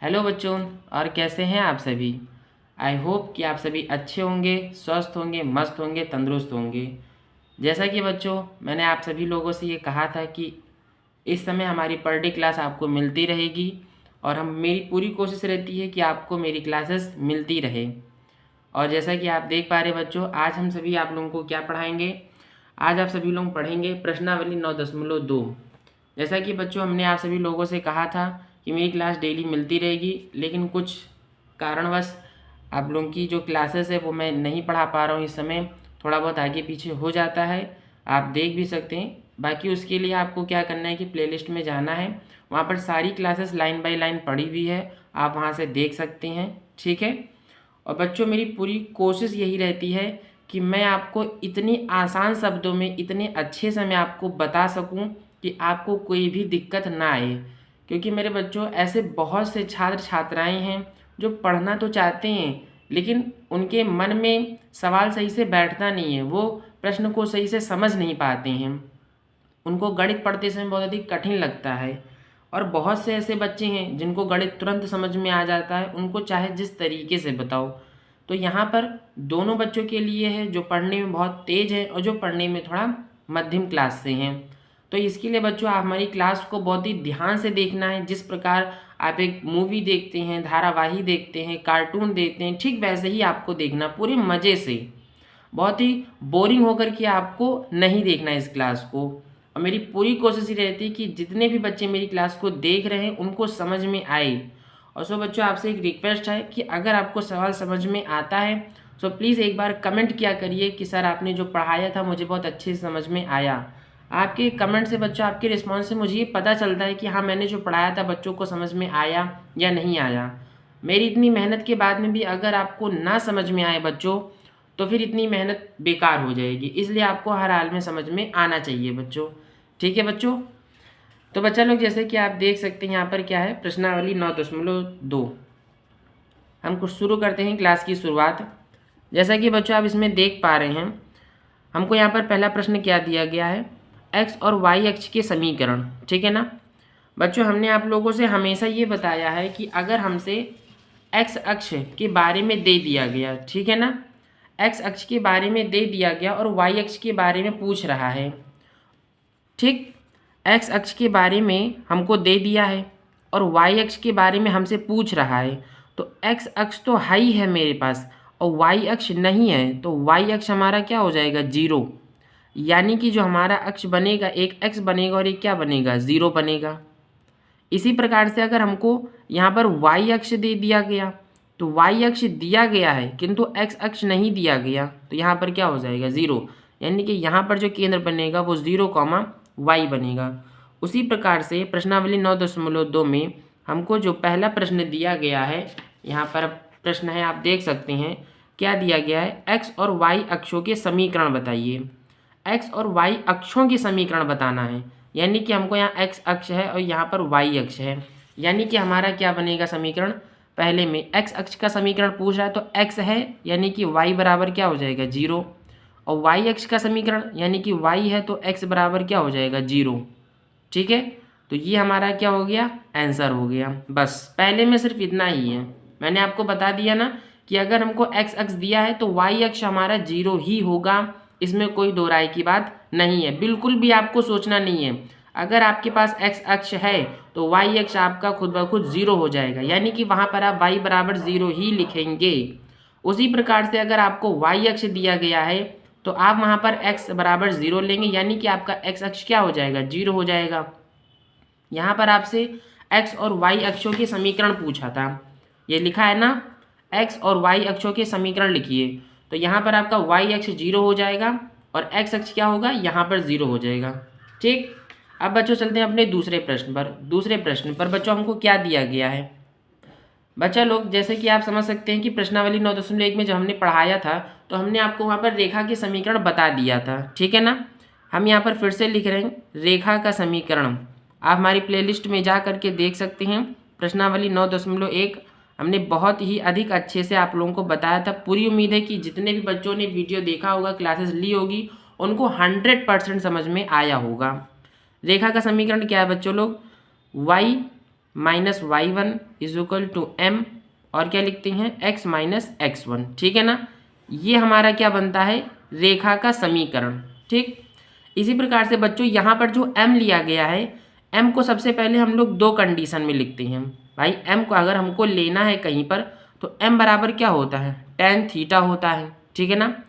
Hello बच्चों। और कैसे हैं आप सभी। आई होप कि आप सभी अच्छे होंगे, स्वस्थ होंगे, मस्त होंगे, तंदुरुस्त होंगे। जैसा कि बच्चों मैंने आप सभी लोगों से ये कहा था कि इस समय हमारी पर डे क्लास आपको मिलती रहेगी और हम मेरी पूरी कोशिश रहती है कि आपको मेरी क्लासेस मिलती रहे। और जैसा कि आप देख पा रहे बच्चों, आज हम सभी आप लोगों को क्या पढ़ाएंगे। आज आप सभी लोग पढ़ेंगे प्रश्नावली 9.2। जैसा कि बच्चों हमने आप सभी लोगों से कहा था कि मेरी क्लास डेली मिलती रहेगी, लेकिन कुछ कारणवश आप लोगों की जो क्लासेस है वो मैं नहीं पढ़ा पा रहा हूँ इस समय। थोड़ा बहुत आगे पीछे हो जाता है, आप देख भी सकते हैं। बाकी उसके लिए आपको क्या करना है कि प्लेलिस्ट में जाना है, वहाँ पर सारी क्लासेस लाइन बाय लाइन पढ़ी हुई है, आप वहाँ से देख सकते हैं। ठीक है। और बच्चों मेरी पूरी कोशिश यही रहती है कि मैं आपको इतनी आसान शब्दों में इतने अच्छे से मैं आपको बता सकूं कि आपको कोई भी दिक्कत ना आए। क्योंकि मेरे बच्चों ऐसे बहुत से छात्र छात्राएं हैं जो पढ़ना तो चाहते हैं, लेकिन उनके मन में सवाल सही से बैठता नहीं है, वो प्रश्न को सही से समझ नहीं पाते हैं, उनको गणित पढ़ते समय बहुत अधिक कठिन लगता है। और बहुत से ऐसे बच्चे हैं जिनको गणित तुरंत समझ में आ जाता है, उनको चाहे जिस तरीके से बताओ। तो यहाँ पर दोनों बच्चों के लिए है, जो पढ़ने में बहुत तेज़ है और जो पढ़ने में थोड़ा मध्यम क्लास से हैं। तो इसके लिए बच्चों आप हमारी क्लास को बहुत ही ध्यान से देखना है। जिस प्रकार आप एक मूवी देखते हैं, धारावाही देखते हैं, कार्टून देखते हैं, ठीक वैसे ही आपको देखना पूरे मज़े से। बहुत ही बोरिंग होकर के आपको नहीं देखना इस क्लास को। और मेरी पूरी कोशिश ये रहती है कि जितने भी बच्चे मेरी क्लास को देख रहे हैं उनको समझ में आए। और सो बच्चों आपसे एक रिक्वेस्ट है कि अगर आपको सवाल समझ में आता है तो प्लीज़ एक बार कमेंट किया करिए कि सर आपने जो पढ़ाया था मुझे बहुत अच्छे से समझ में आया। आपके कमेंट से बच्चों, आपके रिस्पॉन्स से मुझे ये पता चलता है कि हाँ मैंने जो पढ़ाया था बच्चों को समझ में आया या नहीं आया। मेरी इतनी मेहनत के बाद में भी अगर आपको ना समझ में आए बच्चों, तो फिर इतनी मेहनत बेकार हो जाएगी। इसलिए आपको हर हाल में समझ में आना चाहिए बच्चों। ठीक है बच्चों। तो बच्चा लोग जैसे कि आप देख सकते हैं यहाँ पर क्या है, प्रश्नावली 9.2। हम कुछ शुरू करते हैं क्लास की शुरुआत। जैसा कि बच्चों आप इसमें देख पा रहे हैं, हमको यहाँ पर पहला प्रश्न क्या दिया गया है, एक्स और वाई अक्ष के समीकरण। ठीक है ना बच्चों, हमने आप लोगों से हमेशा ये बताया है कि अगर हमसे एक्स अक्ष के बारे में दे दिया गया, ठीक है ना, एक्स अक्ष के बारे में दे दिया गया और वाई अक्ष के बारे में पूछ रहा है। ठीक, एक्स अक्ष के बारे में हमको दे दिया है और वाई अक्ष के बारे में हमसे पूछ रहा है। तो एक्स अक्ष तो हाई है मेरे पास और वाई अक्ष नहीं है, तो वाई अक्ष हमारा क्या हो जाएगा, जीरो। यानी कि जो हमारा अक्ष बनेगा, एक एक्स बनेगा और एक क्या बनेगा, ज़ीरो बनेगा। इसी प्रकार से अगर हमको यहाँ पर वाई अक्ष दे दिया गया, तो वाई अक्ष दिया गया है किंतु एक्स अक्ष नहीं दिया गया, तो यहाँ पर क्या हो जाएगा, ज़ीरो। यानी कि यहाँ पर जो केंद्र बनेगा वो 0, वाई बनेगा। उसी प्रकार से प्रश्नावली 9.2 में हमको जो पहला प्रश्न दिया गया है, यहाँ पर प्रश्न है आप देख सकते हैं क्या दिया गया है, एक्स और वाई अक्षों के समीकरण बताइए। एक्स और वाई अक्षों के समीकरण बताना है, यानी कि हमको यहाँ एक्स अक्ष है और यहाँ पर वाई अक्ष है। यानी कि हमारा क्या बनेगा समीकरण, पहले में एक्स अक्ष का समीकरण पूछ रहा है तो एक्स है, यानी कि वाई बराबर क्या हो जाएगा, जीरो। और वाई अक्ष का समीकरण यानी कि वाई है तो एक्स बराबर क्या हो जाएगा, जीरो। ठीक है, तो ये हमारा क्या हो गया, आंसर हो गया। बस पहले में सिर्फ इतना ही है, मैंने आपको बता दिया ना कि अगर हमको एक्स अक्ष दिया है तो वाई अक्ष हमारा जीरो ही होगा, इसमें कोई दो राय की बात नहीं है। बिल्कुल भी आपको सोचना नहीं है, अगर आपके पास एक्स अक्ष है तो वाई अक्ष आपका खुद ब खुद जीरो हो जाएगा, यानी कि वहाँ पर आप वाई बराबर जीरो ही लिखेंगे। उसी प्रकार से अगर आपको वाई अक्ष दिया गया है तो आप वहाँ पर एक्स बराबर जीरो लेंगे, यानी कि आपका एक्स अक्ष क्या हो जाएगा, जीरो हो जाएगा। यहाँ पर आपसे एक्स और वाई अक्षों के समीकरण पूछा था, ये लिखा है ना, एक्स और वाई अक्षों के समीकरण लिखिए। तो यहाँ पर आपका वाई अक्ष जीरो हो जाएगा और एक्स अक्ष क्या होगा, यहाँ पर जीरो हो जाएगा। ठीक, अब बच्चों चलते हैं अपने दूसरे प्रश्न पर। दूसरे प्रश्न पर बच्चों हमको क्या दिया गया है, बच्चा लोग जैसे कि आप समझ सकते हैं कि प्रश्नावली 9.1 में जब हमने पढ़ाया था तो हमने आपको वहाँ पर रेखा के समीकरण बता दिया था। ठीक है ना, हम यहाँ पर फिर से लिख रहे हैं रेखा का समीकरण। आप हमारी प्लेलिस्ट में जा करके देख सकते हैं, प्रश्नावली 9.1 हमने बहुत ही अधिक अच्छे से आप लोगों को बताया था। पूरी उम्मीद है कि जितने भी बच्चों ने वीडियो देखा होगा, क्लासेस ली होगी, उनको 100% समझ में आया होगा। रेखा का समीकरण क्या है बच्चों लोग, y -y1 is equal to m और क्या लिखते हैं x माइनस x1, ठीक है ना। ये हमारा क्या बनता है, रेखा का समीकरण, ठीक। इसी प्रकार से बच्चों यहाँ पर जो m लिया गया है, m को सबसे पहले हम लोग दो कंडीशन में लिखते हैं भाई। m को अगर हमको लेना है कहीं पर तो m बराबर क्या होता है, tan थीटा होता है, ठीक है ना।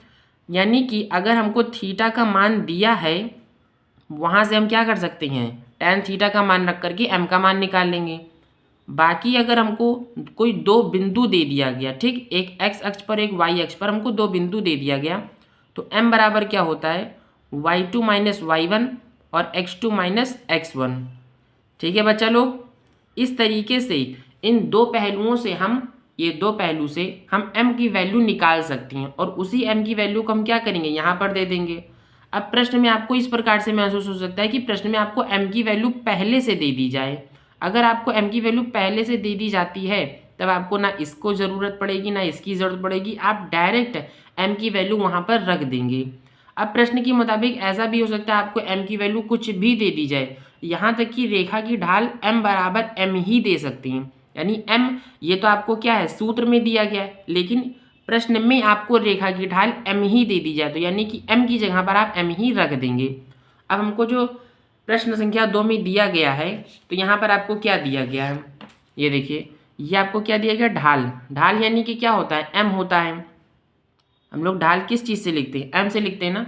यानी कि अगर हमको थीटा का मान दिया है, वहाँ से हम क्या कर सकते हैं, tan थीटा का मान रख करके m का मान निकाल लेंगे। बाकी अगर हमको कोई दो बिंदु दे दिया गया, ठीक, एक x अक्ष पर एक y अक्ष पर हमको दो बिंदु दे दिया गया, तो m बराबर क्या होता है, y2 माइनस y1 और x2 माइनस x1, ठीक है बच्चा लोग। इस तरीके से इन दो पहलुओं से हम, ये दो पहलू से हम m की वैल्यू निकाल सकते हैं और उसी m की वैल्यू को हम क्या करेंगे, यहाँ पर दे देंगे। अब प्रश्न में आपको इस प्रकार से महसूस हो सकता है कि प्रश्न में आपको m की वैल्यू पहले से दे दी जाए। अगर आपको m की वैल्यू पहले से दे दी जाती है तब आपको ना इसको ज़रूरत पड़ेगी ना इसकी ज़रूरत पड़ेगी, आप डायरेक्ट m की वैल्यू वहाँ पर रख देंगे। अब प्रश्न के मुताबिक ऐसा भी हो सकता है आपको m की वैल्यू कुछ भी दे दी जाए, यहाँ तक कि रेखा की ढाल m बराबर m ही दे सकती हैं। यानी m ये तो आपको क्या है, सूत्र में दिया गया है, लेकिन प्रश्न में आपको रेखा की ढाल m ही दे दी जाए तो यानी कि m की जगह पर आप m ही रख देंगे। अब हमको जो प्रश्न संख्या 2 में दिया गया है, तो यहाँ पर आपको क्या दिया गया है, ये देखिए, ये आपको क्या दिया गया, ढाल। ढाल यानी कि क्या होता है, m होता है। हम लोग ढाल किस चीज़ से लिखते हैं, m से लिखते हैं ना।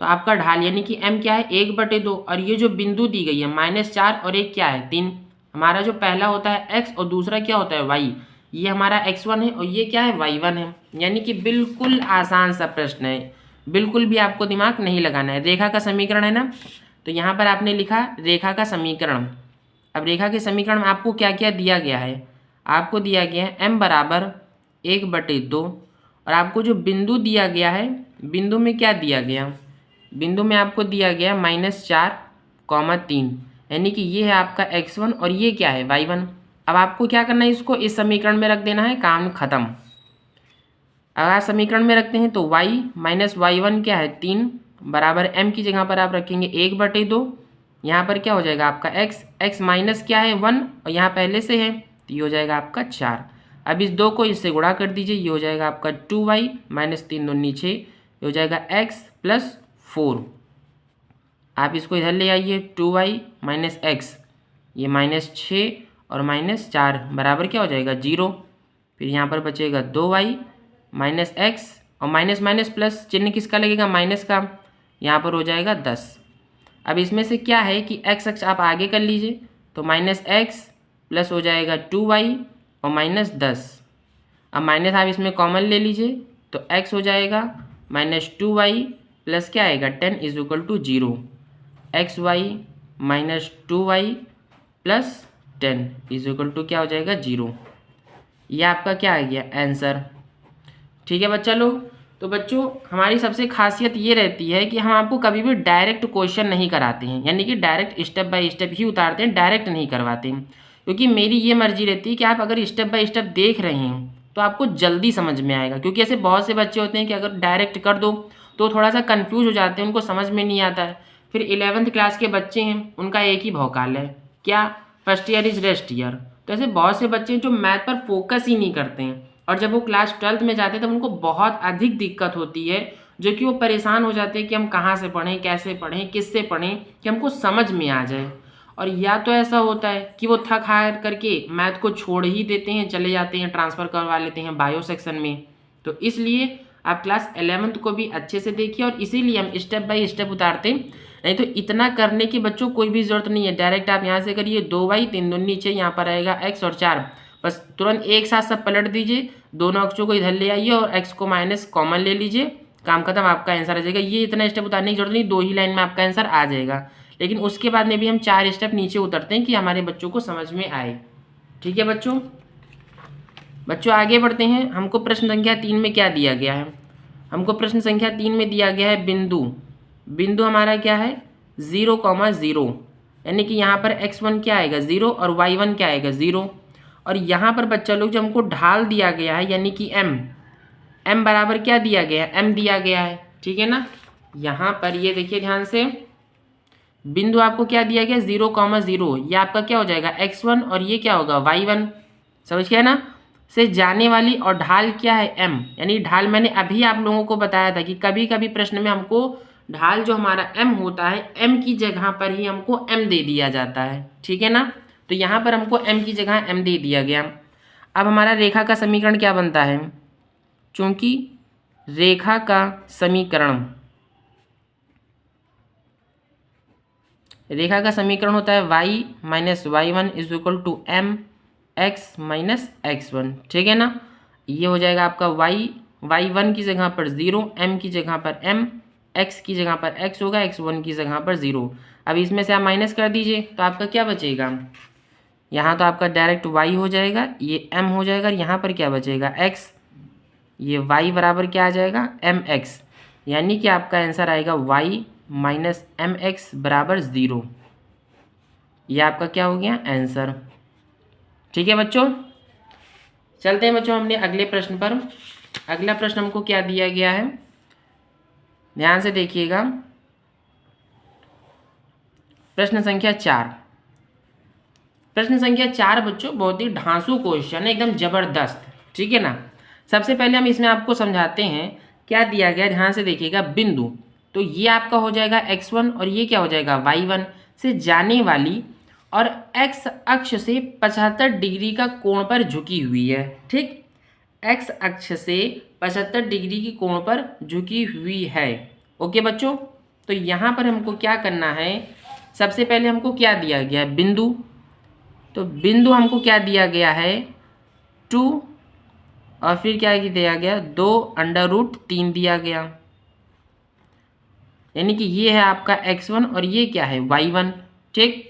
तो आपका ढाल यानी कि m क्या है, 1/2, और ये जो बिंदु दी गई है -4 और एक क्या है, 3। हमारा जो पहला होता है x और दूसरा क्या होता है y, ये हमारा x1 है और ये क्या है, y1 है। यानी कि बिल्कुल आसान सा प्रश्न है, बिल्कुल भी आपको दिमाग नहीं लगाना है। रेखा का समीकरण है ना, तो यहाँ पर आपने लिखा रेखा का समीकरण। अब रेखा के समीकरण में आपको क्या क्या दिया गया है, आपको दिया गया है m बराबर 1/2 और आपको जो बिंदु दिया गया है, बिंदु में क्या दिया गया, बिंदु में आपको दिया गया -4, 3, यानी कि ये है आपका x1 और ये क्या है, y1। अब आपको क्या करना है, इसको इस समीकरण में रख देना है, काम खत्म। अगर समीकरण में रखते हैं तो y माइनस y1 क्या है, 3 बराबर m की जगह पर आप रखेंगे 1/2। यहाँ पर क्या हो जाएगा आपका x माइनस क्या है 1 और यहाँ पहले से है तो ये हो जाएगा आपका 4। अब इस 2 को इससे गुणा कर दीजिए, ये हो जाएगा आपका 2y माइनस 3 2 नीचे, ये हो जाएगा x प्लस 4। आप इसको इधर ले आइए, 2y माइनस x, ये -6 और -4 बराबर क्या हो जाएगा 0। फिर यहाँ पर बचेगा 2y माइनस x और माइनस माइनस प्लस चिन्ह किसका लगेगा, माइनस का, यहाँ पर हो जाएगा 10। अब इसमें से क्या है कि x अक्ष आप आगे कर लीजिए, तो -x प्लस हो जाएगा 2y और -10। अब माइनस आप इसमें कॉमन ले लीजिए तो x हो जाएगा -2y प्लस क्या आएगा 10 is equal to 0। xy minus 2y plus 10 is equal to क्या हो जाएगा 0। ये आपका क्या आ गया आंसर, ठीक है बच्चा लोग। तो बच्चों हमारी सबसे खासियत ये रहती है कि हम आपको कभी भी डायरेक्ट क्वेश्चन नहीं कराते हैं, यानी कि डायरेक्ट स्टेप बाय स्टेप ही उतारते हैं, डायरेक्ट नहीं करवाते हैं। क्योंकि मेरी ये मर्जी रहती है कि आप अगर स्टेप बाय स्टेप देख रहे हैं तो आपको जल्दी समझ में आएगा। क्योंकि ऐसे बहुत से बच्चे होते हैं कि अगर डायरेक्ट कर दो तो थोड़ा सा कन्फ्यूज हो जाते हैं, उनको समझ में नहीं आता है। फिर 11th क्लास के बच्चे हैं, उनका एक ही भौकाल है, क्या, first year is rest year. तो ऐसे बहुत से बच्चे हैं जो मैथ पर फोकस ही नहीं करते हैं, और जब वो क्लास 12th में जाते हैं तब उनको बहुत अधिक दिक्कत होती है, जो कि वो परेशान हो जाते हैं कि हम कहाँ से पढ़ें, कैसे पढ़ें, किससे पढ़ें कि हमको समझ में आ जाए। और या तो ऐसा होता है कि वो थक हार करके मैथ को छोड़ ही देते हैं, चले जाते हैं, ट्रांसफ़र करवा लेते हैं बायो सेक्शन में। तो इसलिए आप क्लास 11th को भी अच्छे से देखिए, और इसीलिए हम स्टेप बाय स्टेप उतारते हैं। नहीं तो इतना करने की बच्चों कोई भी ज़रूरत नहीं है, डायरेक्ट आप यहाँ से करिए 2y 3 2 नीचे, यहाँ पर आएगा x और 4, बस तुरंत एक साथ सब पलट दीजिए, दोनों अक्षरों को इधर ले आइए और x को माइनस कॉमन ले लीजिए, काम खत्म, आपका आंसर आ जाएगा। ये इतना स्टेप उतारने की जरूरत नहीं, 2 ही लाइन में आपका आंसर आ जाएगा। लेकिन उसके बाद में भी हम 4 स्टेप नीचे उतरते हैं कि हमारे बच्चों को समझ में आए, ठीक है बच्चों आगे बढ़ते हैं। हमको प्रश्न संख्या 3 में क्या दिया गया है, हमको प्रश्न संख्या 3 में दिया गया है बिंदु हमारा क्या है 0,0, यानी कि यहाँ पर x1 क्या आएगा 0 और y1 क्या आएगा 0। और यहाँ पर बच्चा लोग जो हमको ढाल दिया गया है, यानी कि m बराबर क्या दिया गया है, m दिया गया है, ठीक है ना। यहाँ पर ये देखिए ध्यान से, बिंदु आपको क्या दिया गया 0,0, ये आपका क्या हो जाएगा x1 और ये क्या होगा y1। समझ गया ना। से जाने वाली और ढाल क्या है m, यानी ढाल मैंने अभी आप लोगों को बताया था कि कभी कभी प्रश्न में हमको ढाल जो हमारा m होता है m की जगह पर ही हमको m दे दिया जाता है, ठीक है ना। तो यहाँ पर हमको m की जगह m दे दिया गया। अब हमारा रेखा का समीकरण क्या बनता है, चूंकि रेखा का समीकरण होता है y minus y1 is equal to m x minus x1, ठीक है ना। ये हो जाएगा आपका y1 की जगह पर 0, m की जगह पर m, x की जगह पर x होगा, x1 की जगह पर 0। अब इसमें से आप माइनस कर दीजिए तो आपका क्या बचेगा, यहाँ तो आपका डायरेक्ट y हो जाएगा, ये m हो जाएगा, यहाँ पर क्या बचेगा x, ये y बराबर क्या आ जाएगा mx, यानी कि आपका आंसर आएगा y माइनस mx बराबर 0। ये आपका क्या हो गया आंसर, ठीक है बच्चों। चलते हैं बच्चों हमने अगले प्रश्न पर। अगला प्रश्न हमको क्या दिया गया है, ध्यान से देखिएगा। प्रश्न संख्या 4। प्रश्न संख्या 4 बच्चों बहुत ही ढांसू क्वेश्चन है, एकदम जबरदस्त, ठीक है ना। सबसे पहले हम इसमें आपको समझाते हैं क्या दिया गया, ध्यान से देखिएगा। बिंदु तो ये आपका हो जाएगा x1 और ये क्या हो जाएगा y1 से जाने वाली और x अक्ष से 75 डिग्री का कोण पर झुकी हुई है, ठीक। x अक्ष से 75 डिग्री की कोण पर झुकी हुई है, ओके बच्चों। तो यहाँ पर हमको क्या करना है, सबसे पहले हमको क्या दिया गया है बिंदु, तो बिंदु हमको क्या दिया गया है 2 और फिर क्या दिया गया 2√3 दिया गया, यानी कि ये है आपका x1 और ये क्या है y1, ठीक।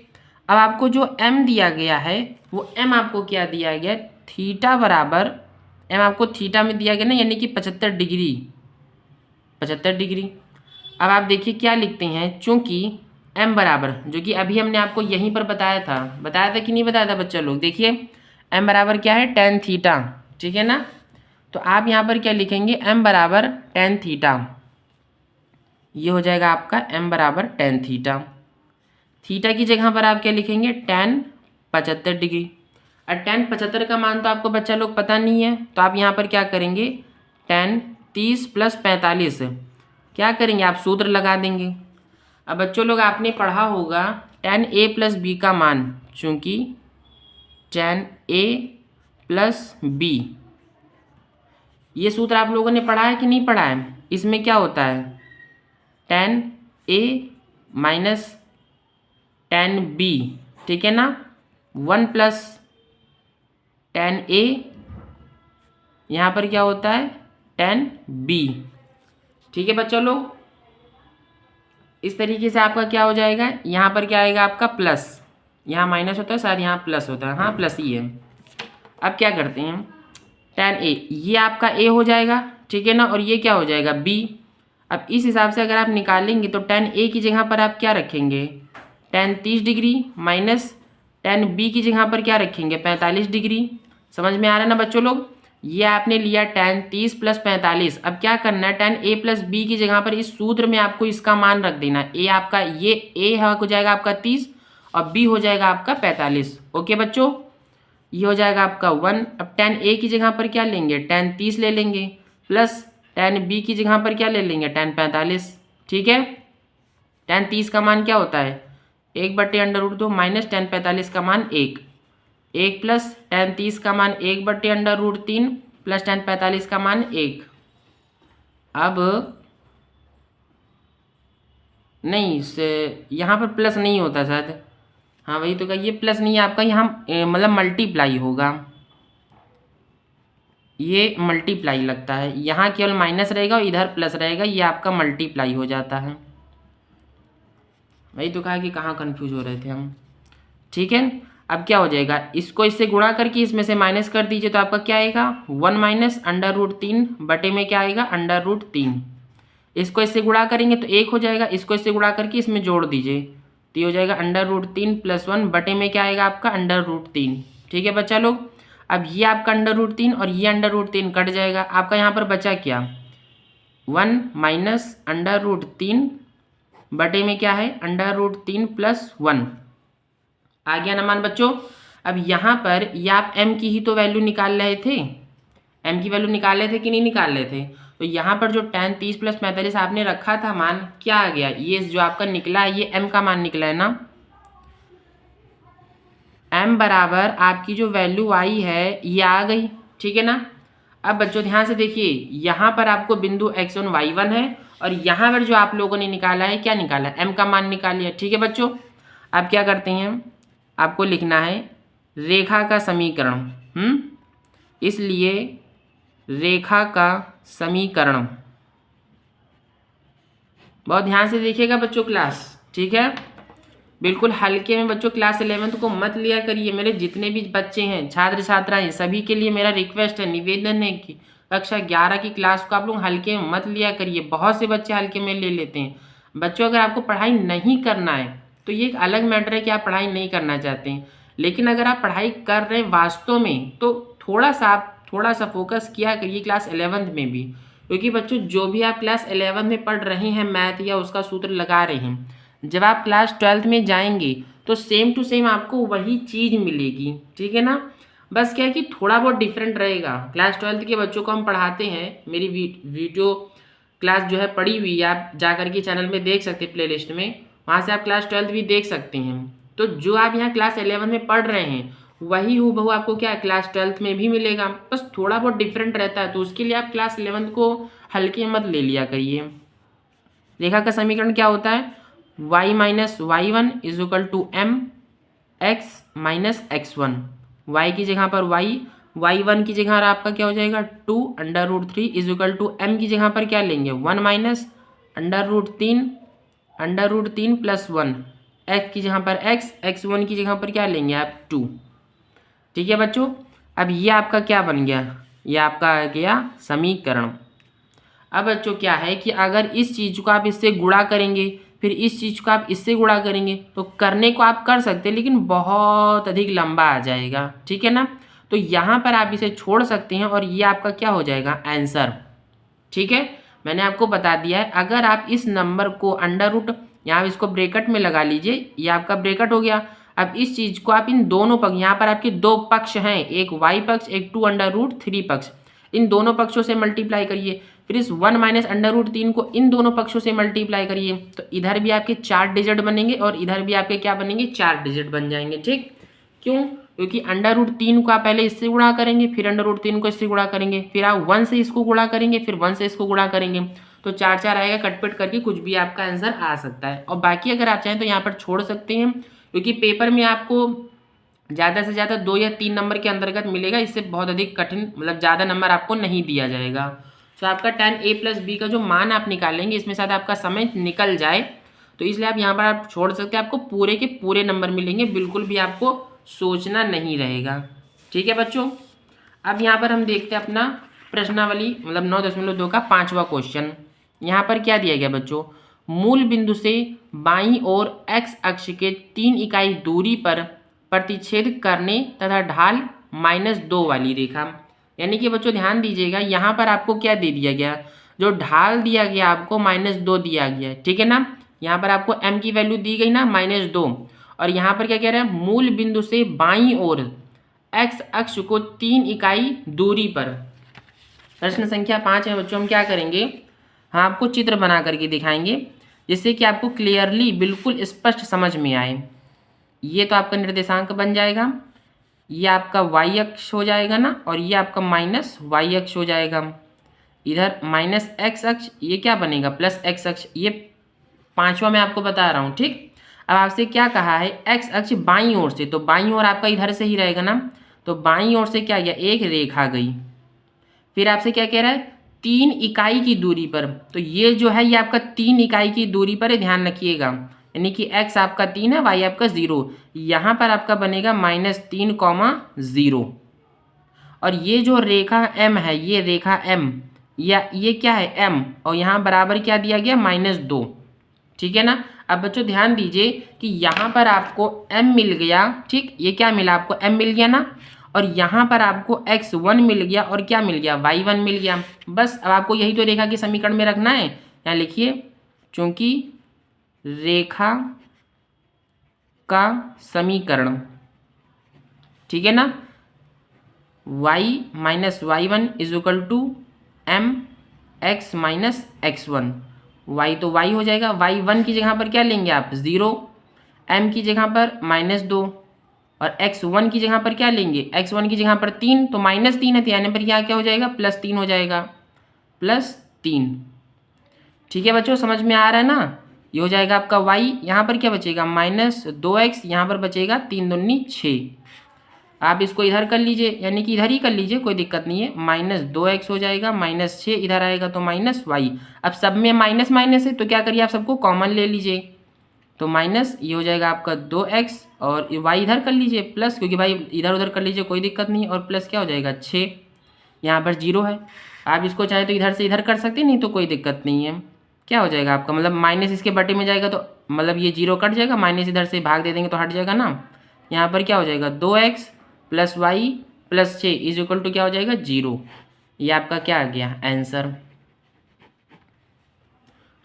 अब आपको जो m दिया गया है वो m आपको क्या दिया गया, थीटा बराबर m आपको थीटा में दिया गया ना, यानी कि 75 डिग्री। अब आप देखिए क्या लिखते हैं, चूंकि m बराबर, जो कि अभी हमने आपको यहीं पर बताया था कि नहीं बताया था बच्चा लोग, देखिए m बराबर क्या है tan थीटा, ठीक है ना। तो आप यहाँ पर क्या लिखेंगे m बराबर tan थीटा, ये हो जाएगा आपका m बराबर tan थीटा। थीटा की जगह पर आप क्या लिखेंगे tan 75 डिग्री। और tan 75 का मान तो आपको बच्चा लोग पता नहीं है, तो आप यहाँ पर क्या करेंगे tan 30 + 45 क्या करेंगे आप सूत्र लगा देंगे। अब बच्चों लोग आपने पढ़ा होगा tan a + b का मान, चूँकि tan a + b, ये सूत्र आप लोगों ने पढ़ा है कि नहीं पढ़ा है। इसमें क्या होता है tan a minus tan b, ठीक है ना, 1 + tan a, यहाँ पर क्या होता है tan b, ठीक है बच्चों लोग। इस तरीके से आपका क्या हो जाएगा, यहाँ पर क्या आएगा आपका प्लस, यहाँ माइनस होता है शायद, यहाँ प्लस होता है, हाँ प्लस ही है। अब क्या करते हैं tan a, ये आपका a हो जाएगा, ठीक है ना, और ये क्या हो जाएगा b। अब इस हिसाब से अगर आप निकालेंगे तो tan a की जगह पर आप क्या रखेंगे tan 30 degree minus tan b की जगह पर क्या रखेंगे 45 डिग्री। समझ में आ रहा है ना बच्चों लोग, ये आपने लिया tan 30 + 45। अब क्या करना है tan a + b की जगह पर इस सूत्र में आपको इसका मान रख देना। a आपका ये a हो जाएगा आपका 30 और b हो जाएगा आपका 45, ओके बच्चों। ये हो जाएगा आपका 1। अब tan a की जगह पर क्या लेंगे tan 30 ले लेंगे, प्लस tan b की जगह पर क्या ले लेंगे tan 45, ठीक है। tan 30 का मान क्या होता है 1/√2 माइनस tan 45 का मान 1 प्लस tan 30 का मान 1/√3 प्लस tan 45 का मान 1। अब नहीं से यहाँ पर प्लस नहीं होता शायद, हाँ वही तो, ये प्लस नहीं है आपका, यहाँ मतलब मल्टीप्लाई होगा, ये मल्टीप्लाई लगता है, यहाँ केवल माइनस रहेगा और इधर प्लस रहेगा, ये आपका मल्टीप्लाई हो जाता है। वही तो कहा कि कहाँ कंफ्यूज हो रहे थे हम, ठीक है। अब क्या हो जाएगा, इसको इससे गुणा करके इसमें से माइनस कर दीजिए तो आपका क्या आएगा 1 माइनस √3 बटे में क्या आएगा √3। इसको इससे गुणा करेंगे तो 1 हो जाएगा, इसको इससे गुणा करके इसमें जोड़ दीजिए तो ये हो जाएगा √3 + 1 बटे में क्या आएगा आपका √3, ठीक है बच्चा लोग। अब ये आपका √3 और ये √3 कट जाएगा, आपका यहाँ पर बचा क्या 1 माइनस √3 बटे में क्या है √3 + 1 आ गया ना मान बच्चों। अब यहाँ पर ये आप m की ही तो वैल्यू निकाल रहे थे, m की वैल्यू निकाल रहे थे कि नहीं निकाल रहे थे। तो यहाँ पर जो tan 30 + 45 आपने रखा था मान क्या आ गया, ये जो आपका निकला है ये m का मान निकला है ना। m बराबर आपकी जो वैल्यू आई है ये आ गई, ठीक है ना। अब बच्चों ध्यान से देखिए, यहाँ पर आपको बिंदु x1 y1 है और यहाँ पर जो आप लोगों ने निकाला है क्या निकाला है, m का मान निकाल लिया, ठीक है बच्चों। अब क्या करते हैं, आपको लिखना है रेखा का समीकरण, इसलिए रेखा का समीकरण, बहुत ध्यान से देखिएगा बच्चों क्लास, ठीक है। बिल्कुल हल्के में बच्चों क्लास 11th को मत लिया करिए। मेरे जितने भी बच्चे हैं, छात्र छात्राएं, सभी के लिए मेरा रिक्वेस्ट है, निवेदन है कि कक्षा 11 की क्लास को आप लोग हल्के में मत लिया करिए। बहुत से बच्चे हल्के में ले लेते हैं। बच्चों अगर आपको पढ़ाई नहीं करना है तो ये एक अलग मैटर है कि आप पढ़ाई नहीं करना चाहते हैं, लेकिन अगर आप पढ़ाई कर रहे हैं वास्तव में तो थोड़ा सा फोकस किया करिए क्लास 11th में भी, क्योंकि बच्चों जो भी आप क्लास 11th में पढ़ रहे हैं मैथ या उसका सूत्र लगा रहे हैं, जब आप क्लास 12th में जाएंगे तो सेम टू सेम आपको वही चीज़ मिलेगी, ठीक है ना। बस क्या है कि थोड़ा बहुत डिफरेंट रहेगा। क्लास 12th के बच्चों को हम पढ़ाते हैं, मेरी वीडियो क्लास जो है पढ़ी हुई है, आप जा करके चैनल में देख सकते हैं, प्लेलिस्ट में, वहाँ से आप क्लास 12th भी देख सकते हैं। तो जो आप यहाँ क्लास 11 में पढ़ रहे हैं वही हूबहू आपको क्या है क्लास 12th में भी मिलेगा, बस थोड़ा बहुत डिफरेंट रहता है। तो उसके लिए आप क्लास 11th को हल्के मत ले लिया करिए। रेखा का समीकरण क्या होता है, y - y1 = mx - x1। y की जगह पर y, y1 की जगह आपका क्या हो जाएगा 2 √3 = m की जगह पर क्या लेंगे 1 - √3 + 1, x की जगह पर x, x1 की जगह पर क्या लेंगे आप 2, ठीक है बच्चों। अब ये आपका क्या बन गया, ये आपका आ गया समीकरण। अब बच्चों क्या है कि अगर इस चीज़ को आप इससे गुणा करेंगे, फिर इस चीज़ को आप इससे गुणा करेंगे, तो करने को आप कर सकते हैं लेकिन बहुत अधिक लंबा आ जाएगा, ठीक है ना। तो यहाँ पर आप इसे छोड़ सकते हैं और ये आपका क्या हो जाएगा आंसर, ठीक है। मैंने आपको बता दिया है, अगर आप इस नंबर को अंडर रूट, यहाँ इसको ब्रैकेट में लगा लीजिए, ये आपका ब्रैकेट हो गया। अब इस चीज़ को आप इन दोनों पक्ष, यहाँ पर आपके दो पक्ष हैं, एक y पक्ष, एक 2 √3 पक्ष, इन दोनों पक्षों से मल्टीप्लाई करिए। फिर इस 1 - √3 को इन दोनों पक्षों से मल्टीप्लाई करिए, तो इधर भी आपके 4 डिजिट बनेंगे और इधर भी आपके क्या बनेंगे 4 डिजिट बन जाएंगे, ठीक। क्यों, क्योंकि √3 को आप पहले इससे गुणा करेंगे, फिर √3 को इससे गुणा करेंगे, फिर आप 1 से इसको गुणा करेंगे, फिर 1 से इसको गुणा करेंगे, तो 4 4 आएगा, कटपट करके कुछ भी आपका आंसर आ सकता है। और बाकी अगर आप चाहें तो यहाँ पर छोड़ सकते हैं, क्योंकि पेपर में आपको ज़्यादा से ज़्यादा 2 या 3 नंबर के अंतर्गत मिलेगा, इससे बहुत अधिक कठिन मतलब ज़्यादा नंबर आपको नहीं दिया जाएगा। तो आपका tan a + b का जो मान आप निकालेंगे, इसमें शायद आपका समय निकल जाए, तो इसलिए आप यहाँ पर आप छोड़ सकते हैं, आपको पूरे के पूरे नंबर मिलेंगे, बिल्कुल भी आपको सोचना नहीं रहेगा, ठीक है बच्चों। अब यहाँ पर हम देखते हैं अपना प्रश्नावली मतलब 9.2 का 5वां क्वेश्चन। यहाँ पर क्या दिया गया बच्चों, मूल बिंदु से बाईं ओर x अक्ष के 3 इकाई दूरी पर प्रतिच्छेद करने तथा ढाल -2 वाली रेखा। यानी कि बच्चों ध्यान दीजिएगा, यहाँ पर आपको क्या दे दिया गया, जो ढाल दिया गया आपको -2 दिया गया, ठीक है ना। यहाँ पर आपको m की वैल्यू दी गई ना -2, और यहाँ पर क्या कह रहा है, मूल बिंदु से बाईं ओर x अक्ष को 3 इकाई दूरी पर। प्रश्न संख्या 5 है बच्चों, हम क्या करेंगे, हाँ आपको चित्र बना करके दिखाएंगे जिससे कि आपको क्लियरली बिल्कुल स्पष्ट समझ में आए। ये तो आपका निर्देशांक बन जाएगा, ये आपका y अक्ष हो जाएगा ना, और ये आपका -y अक्ष हो जाएगा। इधर -x अक्ष, ये क्या बनेगा +x अक्ष, ये 5वां मैं आपको बता रहा हूँ, ठीक। अब आपसे क्या कहा है, x अक्ष बाईं ओर से, तो बाईं ओर आपका इधर से ही रहेगा ना, तो बाईं ओर से क्या गया, एक रेखा गई। फिर आपसे क्या कह रहा है, 3 इकाई की दूरी पर, तो ये जो है ये आपका 3 इकाई की दूरी पर है, ध्यान रखिएगा। यानी कि x आपका 3 है, y आपका 0, यहाँ पर आपका बनेगा -3, 0। और ये जो रेखा m है, ये रेखा m, या ये क्या है m, और यहाँ बराबर क्या दिया गया -2, ठीक है ना। अब बच्चों ध्यान दीजिए कि यहाँ पर आपको m मिल गया, ठीक, ये क्या मिला आपको m मिल गया ना, और यहाँ पर आपको x1 मिल गया और क्या मिल गया y1 मिल गया। बस अब आपको यही तो रेखा के समीकरण में रखना है। यहाँ लिखिए, चूंकि रेखा का समीकरण, ठीक है ना। y minus y one is equal to m x minus x one. Y तो y हो जाएगा, वाई वन की जगह पर क्या लेंगे आप 0, m की जगह पर -2 और x1 की जगह पर क्या लेंगे, x1 की जगह पर 3, तो -3 है तो यानी पर क्या हो जाएगा +3 हो जाएगा, +3। ठीक है बच्चों, समझ में आ रहा है ना। ये हो जाएगा आपका y, यहाँ पर क्या बचेगा -2x, यहाँ पर बचेगा 3 दूनी 6। आप इसको इधर कर लीजिए, यानी कि इधर ही कर लीजिए, कोई दिक्कत नहीं है। -2x हो जाएगा, -6 इधर आएगा तो -y। अब सब में माइनस माइनस है तो क्या करिए आप सबको कॉमन ले लीजिए, तो माइनस ये हो जाएगा आपका 2x और y इधर कर लीजिए प्लस, क्योंकि भाई इधर उधर कर लीजिए कोई दिक्कत नहीं, और प्लस क्या हो जाएगा 6, यहाँ पर 0 है। आप इसको चाहे तो इधर से इधर कर सकते हैं, नहीं तो कोई दिक्कत नहीं है। क्या हो जाएगा आपका, मतलब माइनस इसके बटे में जाएगा तो मतलब ये 0 कट जाएगा, माइनस इधर से भाग दे देंगे तो हट जाएगा ना। यहाँ पर क्या हो जाएगा 2x + y + 6 is equal to क्या हो जाएगा 0। ये आपका क्या आ गया आंसर।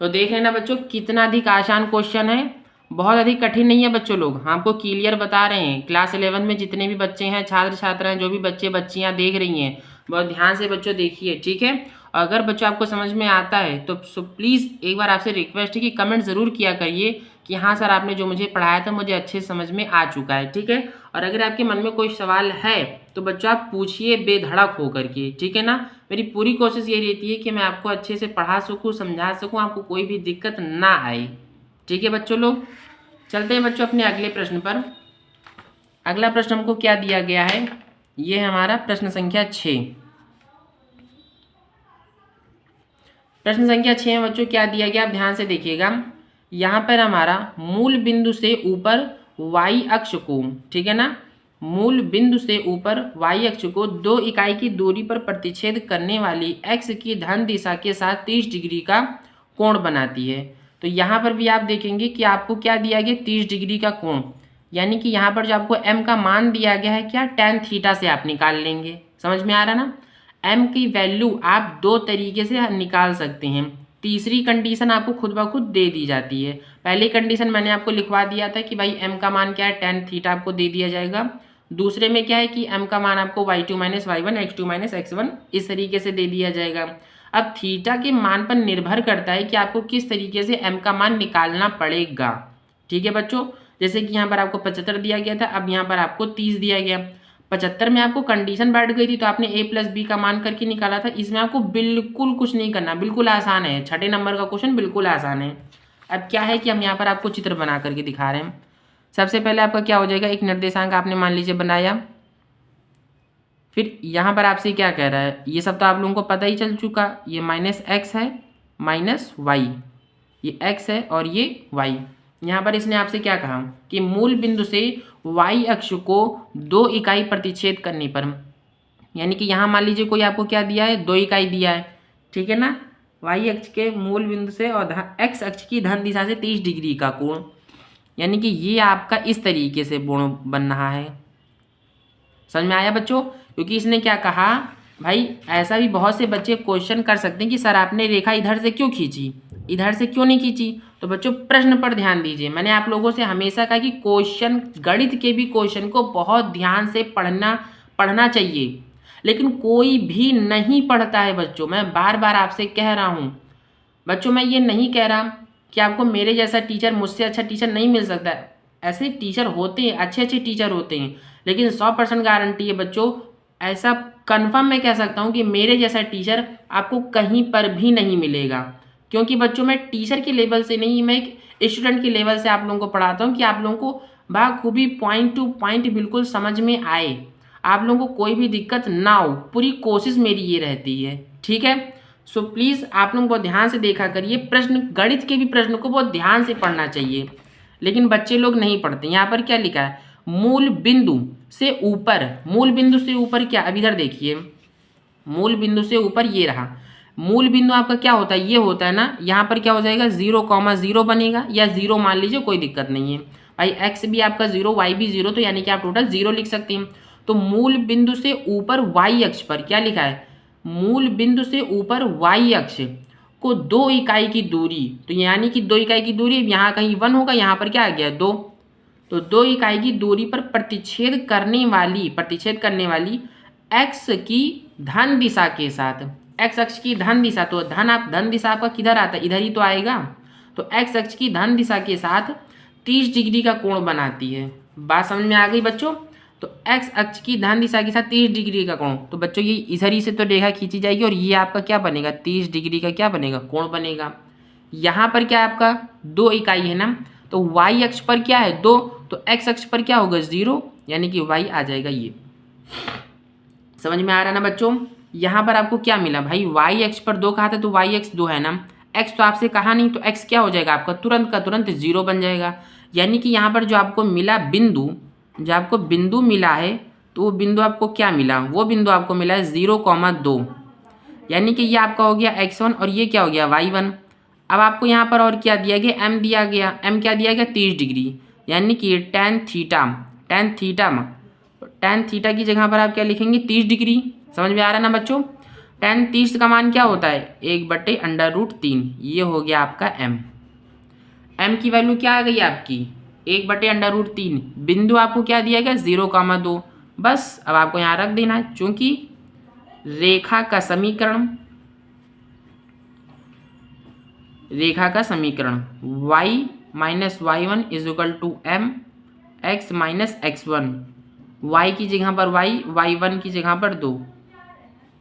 तो देख लेना बच्चों कितना अधिक आसान क्वेश्चन है, बहुत अधिक कठिन नहीं है बच्चों। लोग हम आपको क्लियर बता रहे हैं, क्लास 11 में जितने भी बच्चे हैं, छात्र छात्राएं, जो भी बच्चे बच्चियां देख रही हैं, बहुत ध्यान से बच्चों देखिए, ठीक है। अगर बच्चों आपको समझ में आता है तो प्लीज़ एक बार आपसे रिक्वेस्ट है कि कमेंट ज़रूर किया करिए कि हाँ सर आपने जो मुझे पढ़ाया था मुझे अच्छे से समझ में आ चुका है, ठीक है। और अगर आपके मन में कोई सवाल है तो बच्चों आप पूछिए बेधड़क हो करके, ठीक है ना। मेरी पूरी कोशिश ये रहती है कि मैं आपको अच्छे से पढ़ा सकूँ, समझा सकूँ, आपको कोई भी दिक्कत ना आए, ठीक है बच्चों। लोग चलते हैं बच्चों अपने अगले प्रश्न पर। अगला प्रश्न हमको क्या दिया गया है, ये है हमारा प्रश्न संख्या 6। प्रश्न संख्या 6 में बच्चों क्या दिया गया, आप ध्यान से देखिएगा। यहाँ पर हमारा मूल बिंदु से ऊपर y अक्ष को, ठीक है ना, मूल बिंदु से ऊपर y अक्ष को 2 इकाई की दूरी पर प्रतिच्छेद करने वाली x की धन दिशा के साथ 30 डिग्री का कोण बनाती है। तो यहाँ पर भी आप देखेंगे कि आपको क्या दिया गया 30 डिग्री का कोण, यानी कि यहाँ पर जो आपको m का मान दिया गया है क्या tan थीटा से आप निकाल लेंगे। समझ में आ रहा ना। m की वैल्यू आप 2 तरीके से निकाल सकते हैं। तीसरी कंडीशन आपको खुद ब खुद दे दी जाती है। पहली कंडीशन मैंने आपको लिखवा दिया था कि भाई m का मान क्या है tan थीटा आपको दे दिया जाएगा। दूसरे में क्या है कि m का मान आपको y2 - y1 x2 - x1 इस तरीके से दे दिया जाएगा। अब थीटा के मान पर निर्भर करता है कि आपको किस तरीके से m का मान निकालना पड़ेगा, ठीक है बच्चों। जैसे कि यहाँ पर आपको 75 दिया गया था, अब यहाँ पर आपको 30 दिया गया। 75 में आपको कंडीशन बैठ गई थी तो आपने a + b का मान करके निकाला था। इसमें आपको बिल्कुल कुछ नहीं करना, बिल्कुल आसान है, 6ठे नंबर का क्वेश्चन बिल्कुल आसान है। अब क्या है कि हम यहाँ पर आपको चित्र बना करके दिखा रहे हैं। सबसे पहले आपका क्या हो जाएगा, एक निर्देशांक आपने मान लीजिए बनाया, फिर यहाँ पर आपसे क्या कह रहा है, ये सब तो आप लोगों को पता ही चल चुका, ये -x है -y, ये x है और ये y। यहाँ पर इसने आपसे क्या कहा कि मूल बिंदु से y अक्ष को 2 इकाई प्रतिच्छेद करने पर, यानी कि यहाँ मान लीजिए कोई आपको क्या दिया है 2 इकाई दिया है, ठीक है ना। y अक्ष के मूल बिंदु से और x अक्ष की धन दिशा से 30 डिग्री का कोण, यानी कि ये आपका इस तरीके से कोण बन रहा है। समझ में आया बच्चों। क्योंकि इसने क्या कहा भाई, ऐसा भी बहुत से बच्चे क्वेश्चन कर सकते हैं कि सर आपने रेखा इधर से क्यों खींची, इधर से क्यों नहीं खींची। तो बच्चों प्रश्न पर ध्यान दीजिए। मैंने आप लोगों से हमेशा कहा कि क्वेश्चन, गणित के भी क्वेश्चन को बहुत ध्यान से पढ़ना चाहिए, लेकिन कोई भी नहीं पढ़ता है बच्चों। मैं बार बार आपसे कह रहा हूँ बच्चों, मैं ये नहीं कह रहा कि आपको मेरे जैसा टीचर, मुझसे अच्छा टीचर नहीं मिल सकता। ऐसे टीचर होते हैं, अच्छे अच्छे टीचर होते हैं, लेकिन 100% गारंटी है बच्चों, ऐसा कन्फर्म मैं कह सकता हूँ कि मेरे जैसा टीचर आपको कहीं पर भी नहीं मिलेगा। क्योंकि बच्चों मैं टीचर के लेवल से नहीं, मैं एक स्टूडेंट के लेवल से आप लोगों को पढ़ाता हूँ कि आप लोगों को बाखूबी पॉइंट टू पॉइंट बिल्कुल समझ में आए, आप लोगों को कोई भी दिक्कत ना हो। पूरी कोशिश मेरी ये रहती है, ठीक है। सो प्लीज़ आप लोग बहुत ध्यान से देखा करिए। प्रश्न, गणित के भी प्रश्न को बहुत ध्यान से पढ़ना चाहिए, लेकिन बच्चे लोग नहीं पढ़ते। यहाँ पर क्या लिखा है, मूल बिंदु से ऊपर, मूल बिंदु से ऊपर क्या, अब इधर देखिए, मूल बिंदु से ऊपर ये रहा। मूल बिंदु आपका क्या होता है, ये होता है ना। यहाँ पर क्या हो जाएगा 0,0 बनेगा, या 0 मान लीजिए, कोई दिक्कत नहीं है भाई। x भी आपका 0, y भी 0, तो यानी कि आप टोटल 0 लिख सकते हैं। तो मूल बिंदु से ऊपर y अक्ष पर क्या लिखा है, मूल बिंदु से ऊपर y अक्ष को 2 इकाई की दूरी, तो यानी कि 2 इकाई की दूरी, यहाँ कहीं 1 होगा, यहाँ पर क्या आ गया 2, तो 2 इकाई की दूरी पर प्रतिच्छेद करने वाली x की धन दिशा के साथ, x अक्ष की धन दिशा, तो धन दिशा आपका किधर आता है, इधर ही तो आएगा, तो x अक्ष की धन दिशा के साथ 30 डिग्री का कोण बनाती है। बात समझ में आ गई बच्चों? तो x अक्ष की धन दिशा के साथ 30 डिग्री का कोण, तो बच्चों ये इधर ही से तो रेखा खींची जाएगी और ये आपका क्या बनेगा, 30 डिग्री का क्या बनेगा, कोण बनेगा। यहाँ पर क्या आपका 2 इकाई है ना, तो y अक्ष पर क्या है 2, तो x अक्ष पर क्या होगा 0, यानी कि y आ जाएगा ये। समझ में आ रहा है ना बच्चों? यहाँ पर आपको क्या मिला भाई, y अक्ष पर 2 कहा था, तो y अक्ष 2 है ना, x तो आपसे कहा नहीं, तो x क्या हो जाएगा आपका तुरंत का तुरंत 0 बन जाएगा। यानी कि यहाँ पर जो आपको मिला बिंदु, जो आपको बिंदु मिला है, तो वो बिंदु आपको क्या मिला, वो बिंदु आपको मिला है 0,2, यानी कि ये आपका हो गया x1 और ये क्या हो गया y1। अब आपको यहाँ पर और क्या दिया गया, m दिया गया, m क्या दिया गया 30 डिग्री, यानी कि tan थीटा की जगह पर आप क्या लिखेंगे 30 डिग्री। समझ में आ रहा है ना बच्चों? tan 30 का मान क्या होता है 1/√3, ये हो गया आपका m की वैल्यू क्या आ गई आपकी 1/√3, बिंदु आपको क्या दिया गया 0,2, बस अब आपको यहाँ रख देना है, चूंकि रेखा का समीकरण y minus y1 = m x minus x1, y की जगह पर y, y1 की जगह पर 2,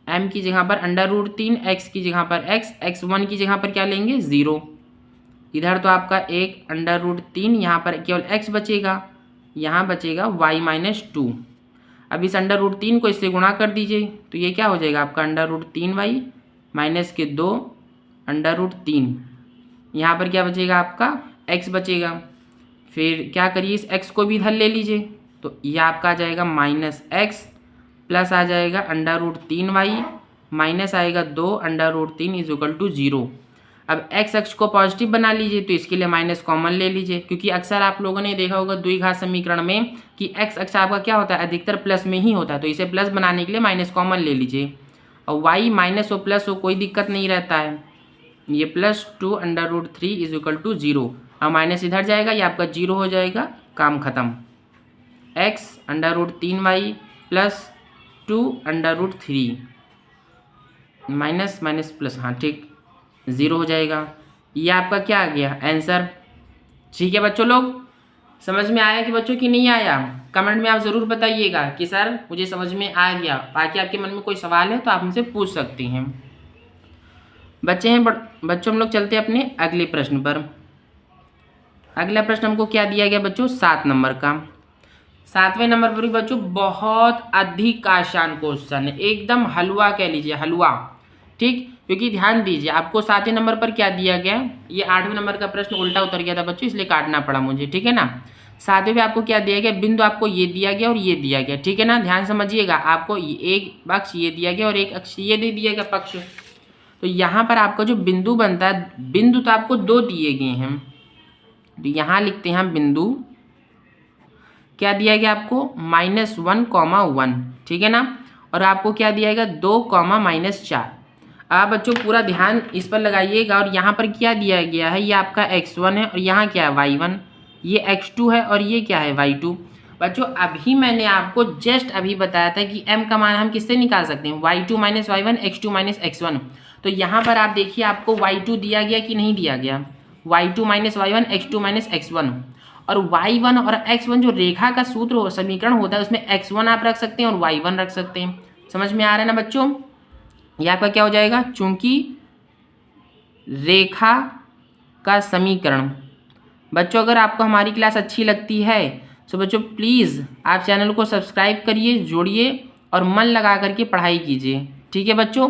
m की जगह पर √3, x की जगह पर x, x1 की जगह पर क्या लेंगे 0, इधर तो आपका 1/√3, यहाँ पर केवल x बचेगा, यहाँ बचेगा y माइनस 2। अब इस √3 को इससे गुणा कर दीजिए, तो ये क्या हो जाएगा आपका √3y माइनस के 2/√3, यहाँ पर क्या बचेगा आपका x बचेगा। फिर क्या करिए इस x को भी इधर ले लीजिए, तो ये आपका आ जाएगा -x प्लस आ जाएगा √3y माइनस आएगा 2/√3 = 0। अब x अक्ष को पॉजिटिव बना लीजिए, तो इसके लिए माइनस कॉमन ले लीजिए, क्योंकि अक्सर आप लोगों ने देखा होगा द्विघात समीकरण में कि x अक्ष आपका क्या होता है अधिकतर प्लस में ही होता है, तो इसे प्लस बनाने के लिए माइनस कॉमन ले लीजिए। और y माइनस हो प्लस हो कोई दिक्कत नहीं रहता है, ये +2/√3 = 0, और माइनस इधर जाएगा, ये आपका 0 हो जाएगा, काम खत्म। x √3y plus 2/√3 minus minus plus, हाँ ठीक, 0 हो जाएगा। ये आपका क्या आ गया आंसर। ठीक है बच्चों, लोग समझ में आया कि बच्चों की नहीं आया? कमेंट में आप ज़रूर बताइएगा कि सर मुझे समझ में आ गया। बाकी आपके मन में कोई सवाल है तो आप मुझसे पूछ सकती हैं। बच्चों हम लोग चलते हैं अपने अगले प्रश्न पर। अगला प्रश्न हमको क्या दिया गया बच्चों 7 नंबर का। 7वें नंबर पर भी बच्चों बहुत अधिक आसान क्वेश्चन है, एकदम हलवा कह लीजिए, हलवा, ठीक। क्योंकि ध्यान दीजिए आपको 7वें नंबर पर क्या दिया गया, ये 8वें नंबर का प्रश्न उल्टा उतर गया था बच्चों, इसलिए काटना पड़ा मुझे, ठीक है ना। 7वें में आपको क्या दिया गया, बिंदु आपको ये दिया गया और ये दिया गया, ठीक है ना। ध्यान समझिएगा, आपको एक पक्ष ये दिया गया और एक अक्ष ये दे दिया गया पक्ष। तो यहाँ पर आपका जो बिंदु बनता है, बिंदु तो आपको 2 दिए गए हैं, तो यहाँ लिखते हैं हम बिंदु क्या दिया गया आपको -1,1, ठीक है ना। और आपको क्या दिया गया 2,-4। अब बच्चों पूरा ध्यान इस पर लगाइएगा, और यहाँ पर क्या दिया गया है, ये आपका x1 है और यहाँ क्या है y1, ये x2 है और ये क्या है y2। बच्चों अभी मैंने आपको जस्ट अभी बताया था कि m का मान हम किससे निकाल सकते हैं, y2 - y1, x2 - x1। तो यहाँ पर आप देखिए आपको y2 दिया गया कि नहीं दिया गया, y2 - y1, x2 - x1। और y1 और x1 जो रेखा का सूत्र समीकरण होता है उसमें x1 आप रख सकते हैं और y1 रख सकते हैं। समझ में आ रहा है ना बच्चों। ये आपका क्या हो जाएगा, चूंकि रेखा का समीकरण। बच्चों अगर आपको हमारी क्लास अच्छी लगती है तो बच्चों प्लीज़ आप चैनल को सब्सक्राइब करिए, जोड़िए और मन लगा करके पढ़ाई कीजिए, ठीक है बच्चों।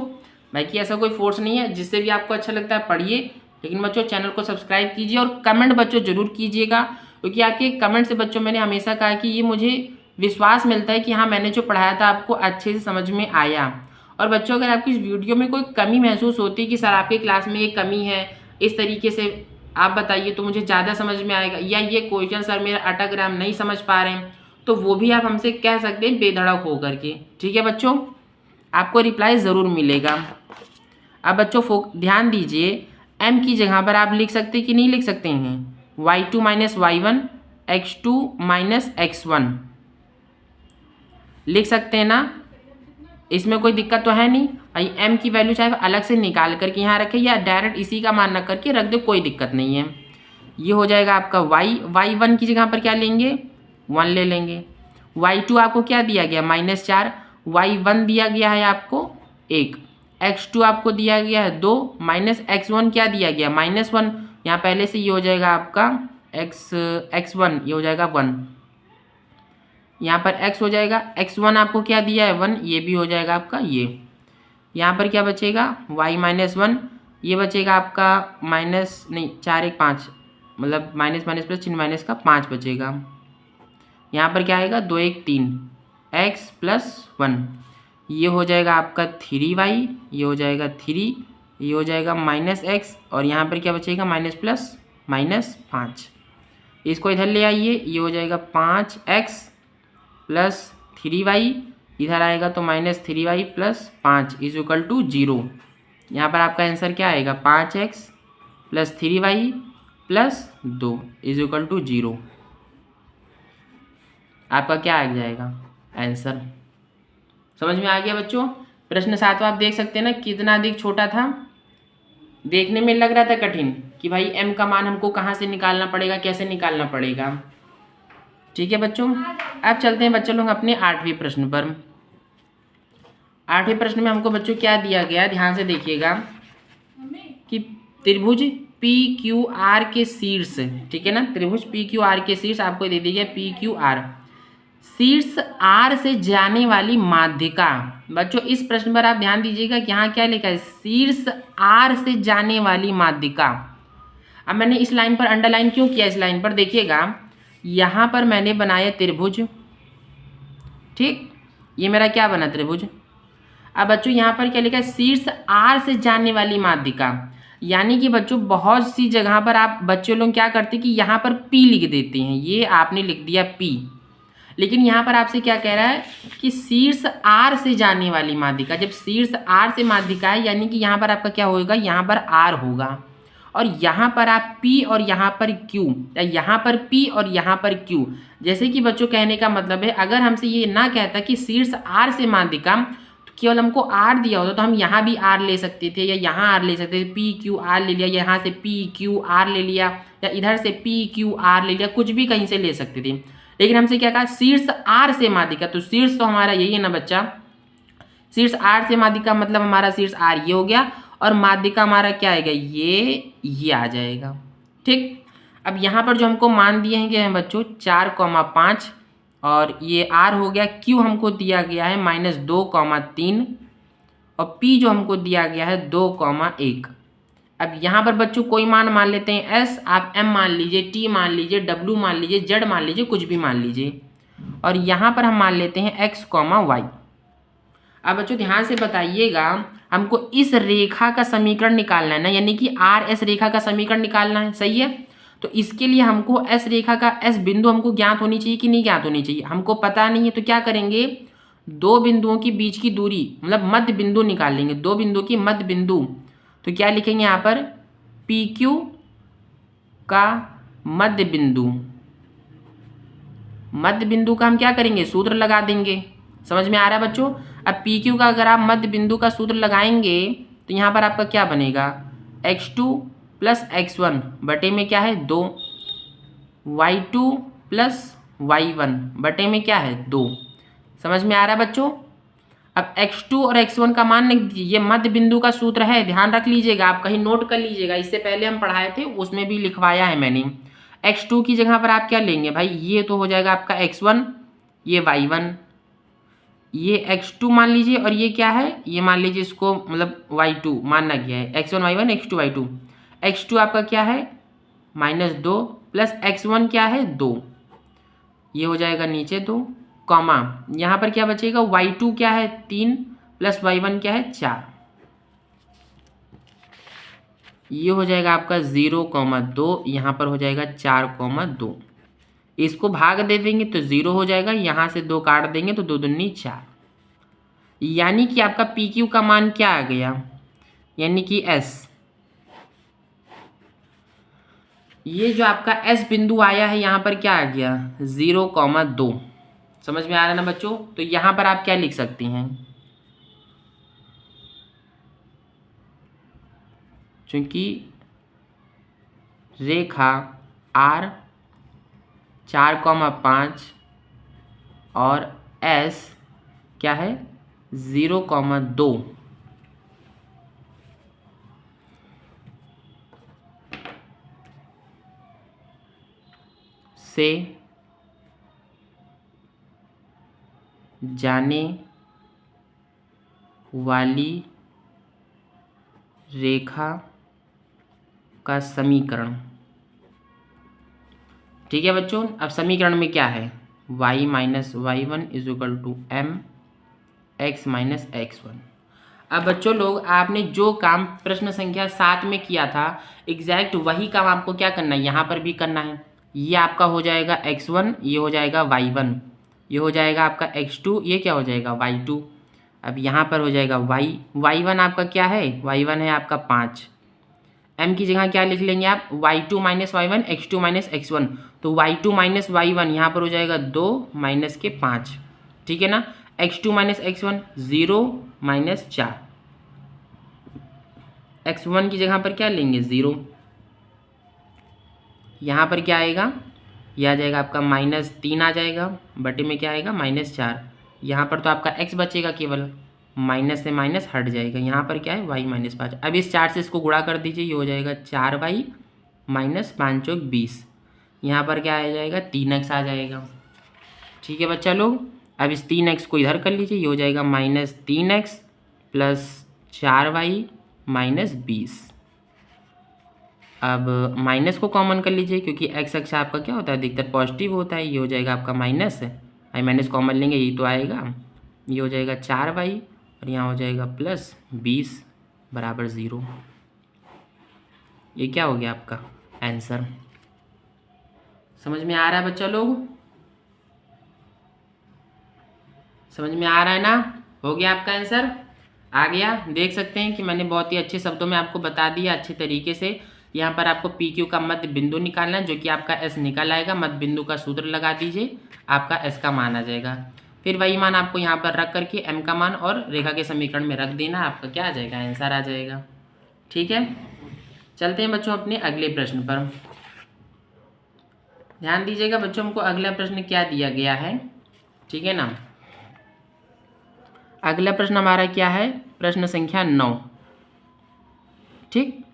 बाकी ऐसा कोई फोर्स नहीं है, जिससे भी आपको अच्छा लगता है पढ़िए, लेकिन बच्चों चैनल को सब्सक्राइब कीजिए और कमेंट बच्चों ज़रूर कीजिएगा, क्योंकि आपके कमेंट से बच्चों मैंने हमेशा कहा कि ये मुझे विश्वास मिलता है कि हाँ मैंने जो पढ़ाया था आपको अच्छे से समझ में आया। और बच्चों अगर आपकी इस वीडियो में कोई कमी महसूस होती है कि सर आपकी क्लास में ये कमी है, इस तरीके से आप बताइए तो मुझे ज़्यादा समझ में आएगा, या ये क्वेश्चन सर मेरा अटक रहा, हम नहीं समझ पा रहे हैं, तो वो भी आप हमसे कह सकते हैं बेधड़क हो करके, ठीक है बच्चों, आपको रिप्लाई ज़रूर मिलेगा। अब बच्चों ध्यान दीजिए, m की जगह पर आप लिख सकते कि नहीं लिख सकते हैं, y2 minus y1 x2 minus x1 लिख सकते हैं ना, इसमें कोई दिक्कत तो है नहीं। भाई m की वैल्यू चाहे अलग से निकाल करके यहाँ रखे या डायरेक्ट इसी का मान रख करके रख दे, कोई दिक्कत नहीं है। ये हो जाएगा आपका y1 की जगह पर क्या लेंगे, 1 ले लेंगे। y2 आपको क्या दिया गया, -4, y1 दिया गया है आपको 1, x2 आपको दिया गया है 2, माइनस x1 क्या दिया गया, -1। यहाँ पहले से ये हो जाएगा आपका x1, ये हो जाएगा 1, यहाँ पर x हो जाएगा, x1 आपको क्या दिया है 1, ये भी हो जाएगा आपका ये। यहाँ पर क्या बचेगा, y-1, ये बचेगा आपका माइनस नहीं 4 1 5, मतलब माइनस माइनस प्लस चिन्ह माइनस का 5 बचेगा। यहाँ पर क्या आएगा 2 1 3 x प्लस 1, ये हो जाएगा आपका 3y, ये हो जाएगा 3, ये हो जाएगा -x, और यहाँ पर क्या बचेगा माइनस प्लस -5। इसको इधर ले आइए, ये हो जाएगा 5x प्लस 3y, इधर आएगा तो -3y plus 5 is equal to 0। यहाँ पर आपका आंसर क्या आएगा, 5x plus 3y plus 2 is equal to 0। आपका क्या आ जाएगा आंसर, समझ में आ गया बच्चों। प्रश्न 7 आप देख सकते हैं ना कितना अधिक छोटा था, देखने में लग रहा था कठिन कि भाई m का मान हमको कहाँ से निकालना पड़ेगा, कैसे निकालना पड़ेगा। ठीक है बच्चों, अब चलते हैं बच्चों लोग अपने 8वें प्रश्न पर। 8वें प्रश्न में हमको बच्चों क्या दिया गया, ध्यान से देखिएगा कि त्रिभुज PQR के शीर्ष, ठीक है ना, त्रिभुज PQR के शीर्ष आपको दे दी गई PQR, शीर्ष R से जाने वाली माध्यिका। बच्चों इस प्रश्न पर आप ध्यान दीजिएगा कि यहाँ क्या लिखा है, शीर्ष R से जाने वाली माध्यिका। अब मैंने इस लाइन पर अंडरलाइन क्यों किया, इस लाइन पर देखिएगा, यहाँ पर मैंने बनाया त्रिभुज, ठीक, ये मेरा क्या बना त्रिभुज। अब बच्चों यहाँ पर क्या लिखा है, शीर्ष R से जाने वाली माध्यिका, यानी कि बच्चों बहुत सी जगह पर आप बच्चों लोग क्या करते हैं कि यहाँ पर P लिख देते हैं, ये आपने लिख दिया P, लेकिन यहाँ पर आपसे क्या कह रहा है कि शीर्ष R से जाने वाली माध्यिका। जब शीर्ष R से माध्यिका है यानी कि यहाँ पर आपका क्या होगा, यहाँ पर R होगा, और यहाँ पर आप P और यहाँ पर Q, या यहाँ पर P और यहाँ पर Q। जैसे कि बच्चों कहने का मतलब है, अगर हमसे ये ना कहता कि शीर्ष R से माध्यिका, तो केवल हमको R दिया होता तो हम यहाँ भी R ले सकते थे या यहाँ R ले सकते थे, PQR ले लिया, यहाँ से PQR ले लिया, या इधर से PQR ले लिया, कुछ भी कहीं से ले सकते थे। लेकिन हमसे क्या कहा, शीर्ष R से माध्यिका, तो शीर्ष तो हमारा यही है ना बच्चा, शीर्ष R से माध्यिका मतलब हमारा शीर्ष R ये हो गया, और माध्यिका हमारा क्या आएगा, ये आ जाएगा। ठीक, अब यहाँ पर जो हमको मान दिए हैं बच्चों 4,5, और ये R हो गया, Q हमको दिया गया है -2,3, और P जो हमको दिया गया है 2,1। अब यहाँ पर बच्चों कोई मान लेते हैं S, आप M मान लीजिए, T मान लीजिए, W मान लीजिए, Z मान लीजिए, कुछ भी मान लीजिए, और यहाँ पर हम मान लेते हैं X, Y। अब बच्चों ध्यान से बताइएगा, हमको इस रेखा का समीकरण निकालना है ना, यानी कि RS रेखा का समीकरण निकालना है, सही है। तो इसके लिए हमको S रेखा का S बिंदु हमको ज्ञात होनी चाहिए कि नहीं ज्ञात होनी चाहिए, हमको पता नहीं है, तो क्या करेंगे, दो बिंदुओं के बीच की दूरी मतलब मध्य बिंदु निकाल लेंगे, दो बिंदुओं की मध्य बिंदु। तो क्या लिखेंगे यहाँ पर, PQ का मध्य बिंदु, मध्य बिंदु का हम क्या करेंगे, सूत्र लगा देंगे। समझ में आ रहा है बच्चों। अब PQ का अगर आप मध्य बिंदु का सूत्र लगाएंगे तो यहाँ पर आपका क्या बनेगा, x2 प्लस x1 बटे में क्या है 2, y2 प्लस y1 बटे में क्या है 2। समझ में आ रहा है बच्चों। अब x2 और x1 का मान लिख दीजिए, ये मध्य बिंदु का सूत्र है, ध्यान रख लीजिएगा, आप कहीं नोट कर लीजिएगा, इससे पहले हम पढ़ाए थे उसमें भी लिखवाया है मैंने। x2 की जगह पर आप क्या लेंगे भाई, ये तो हो जाएगा आपका x1, ये y1, ये x2 मान लीजिए, और ये क्या है, ये मान लीजिए इसको मतलब y2 मानना गया है, x1 y1 x2 y2। x2 आपका क्या है -2 प्लस x1 क्या है 2, ये हो जाएगा नीचे 2, कॉमा यहाँ पर क्या बचेगा, y2 क्या है 3 प्लस y1 क्या है 4, ये हो जाएगा आपका 0,2, यहाँ पर हो जाएगा 4,2। इसको भाग दे देंगे तो 0 हो जाएगा, यहाँ से 2 काट देंगे तो 2 दूनी 4, यानी कि आपका PQ का मान क्या आ गया, यानी कि S। ये जो आपका S बिंदु आया है यहाँ पर क्या आ गया 0,2। समझ में आ रहा है ना बच्चों। तो यहाँ पर आप क्या लिख सकती हैं, क्योंकि रेखा R 4,5 और S क्या है 0,2 से जाने वाली रेखा का समीकरण। ठीक है बच्चों। अब समीकरण में क्या है y minus y one is equal to m x minus x one. अब बच्चों लोग आपने जो काम प्रश्न संख्या 7 में किया था एग्जैक्ट वही काम आपको क्या करना है यहाँ पर भी करना है। ये आपका हो जाएगा x1, ये हो जाएगा y1, ये हो जाएगा आपका x2, ये क्या हो जाएगा y2। अब यहाँ पर हो जाएगा y1 आपका क्या है y1 है आपका 5। m की जगह क्या लिख लेंगे आप y2 minus y one x2 minus x1। तो y2 माइनस वाई वन यहाँ पर हो जाएगा 2 माइनस के 5। ठीक है ना। x2 minus x1 0 minus 4। x1 की जगह पर क्या लेंगे 0। यहाँ पर क्या आएगा, यह आ जाएगा आपका -3 आ जाएगा, बटे में क्या आएगा -4। यहाँ पर तो आपका x बचेगा केवल, माइनस से माइनस हट जाएगा। यहाँ पर क्या है y माइनस 5। अब इस 4 से इसको गुणा कर दीजिए, ये हो जाएगा 4y माइनस 5 चौक 20। यहाँ पर क्या आ जाएगा 3x आ जाएगा। ठीक है बच्चा लोग। अब इस 3x को इधर कर लीजिए, ये हो जाएगा -3x प्लस 4y माइनस 20। अब माइनस को कॉमन कर लीजिए, क्योंकि x अक्ष आपका क्या होता है अधिकतर पॉजिटिव होता है। ये हो जाएगा आपका माइनस है, आई माइनस कॉमन लेंगे यही तो आएगा। ये हो जाएगा 4y और यहाँ हो जाएगा प्लस 20 बराबर 0। ये क्या हो गया आपका आंसर। समझ में आ रहा है बच्चा लोग, समझ में आ रहा है ना। हो गया आपका आंसर आ गया। देख सकते हैं कि मैंने बहुत ही अच्छे शब्दों में आपको बता दिया अच्छे तरीके से। यहाँ पर आपको पी क्यू का मध्य बिंदु निकालना है, जो कि आपका एस निकल आएगा। मध्य बिंदु का सूत्र लगा दीजिए, आपका एस का मान आ जाएगा। फिर वही मान आपको यहाँ पर रख करके एम का मान और रेखा के समीकरण में रख देना, आपका क्या आ जाएगा आंसर आ जाएगा। ठीक है, चलते हैं बच्चों अपने अगले प्रश्न पर। ध्यान दीजिएगा बच्चों, हमको अगला प्रश्न क्या दिया गया है। ठीक है ना। अगला प्रश्न हमारा क्या है, प्रश्न संख्या 9। ठीक,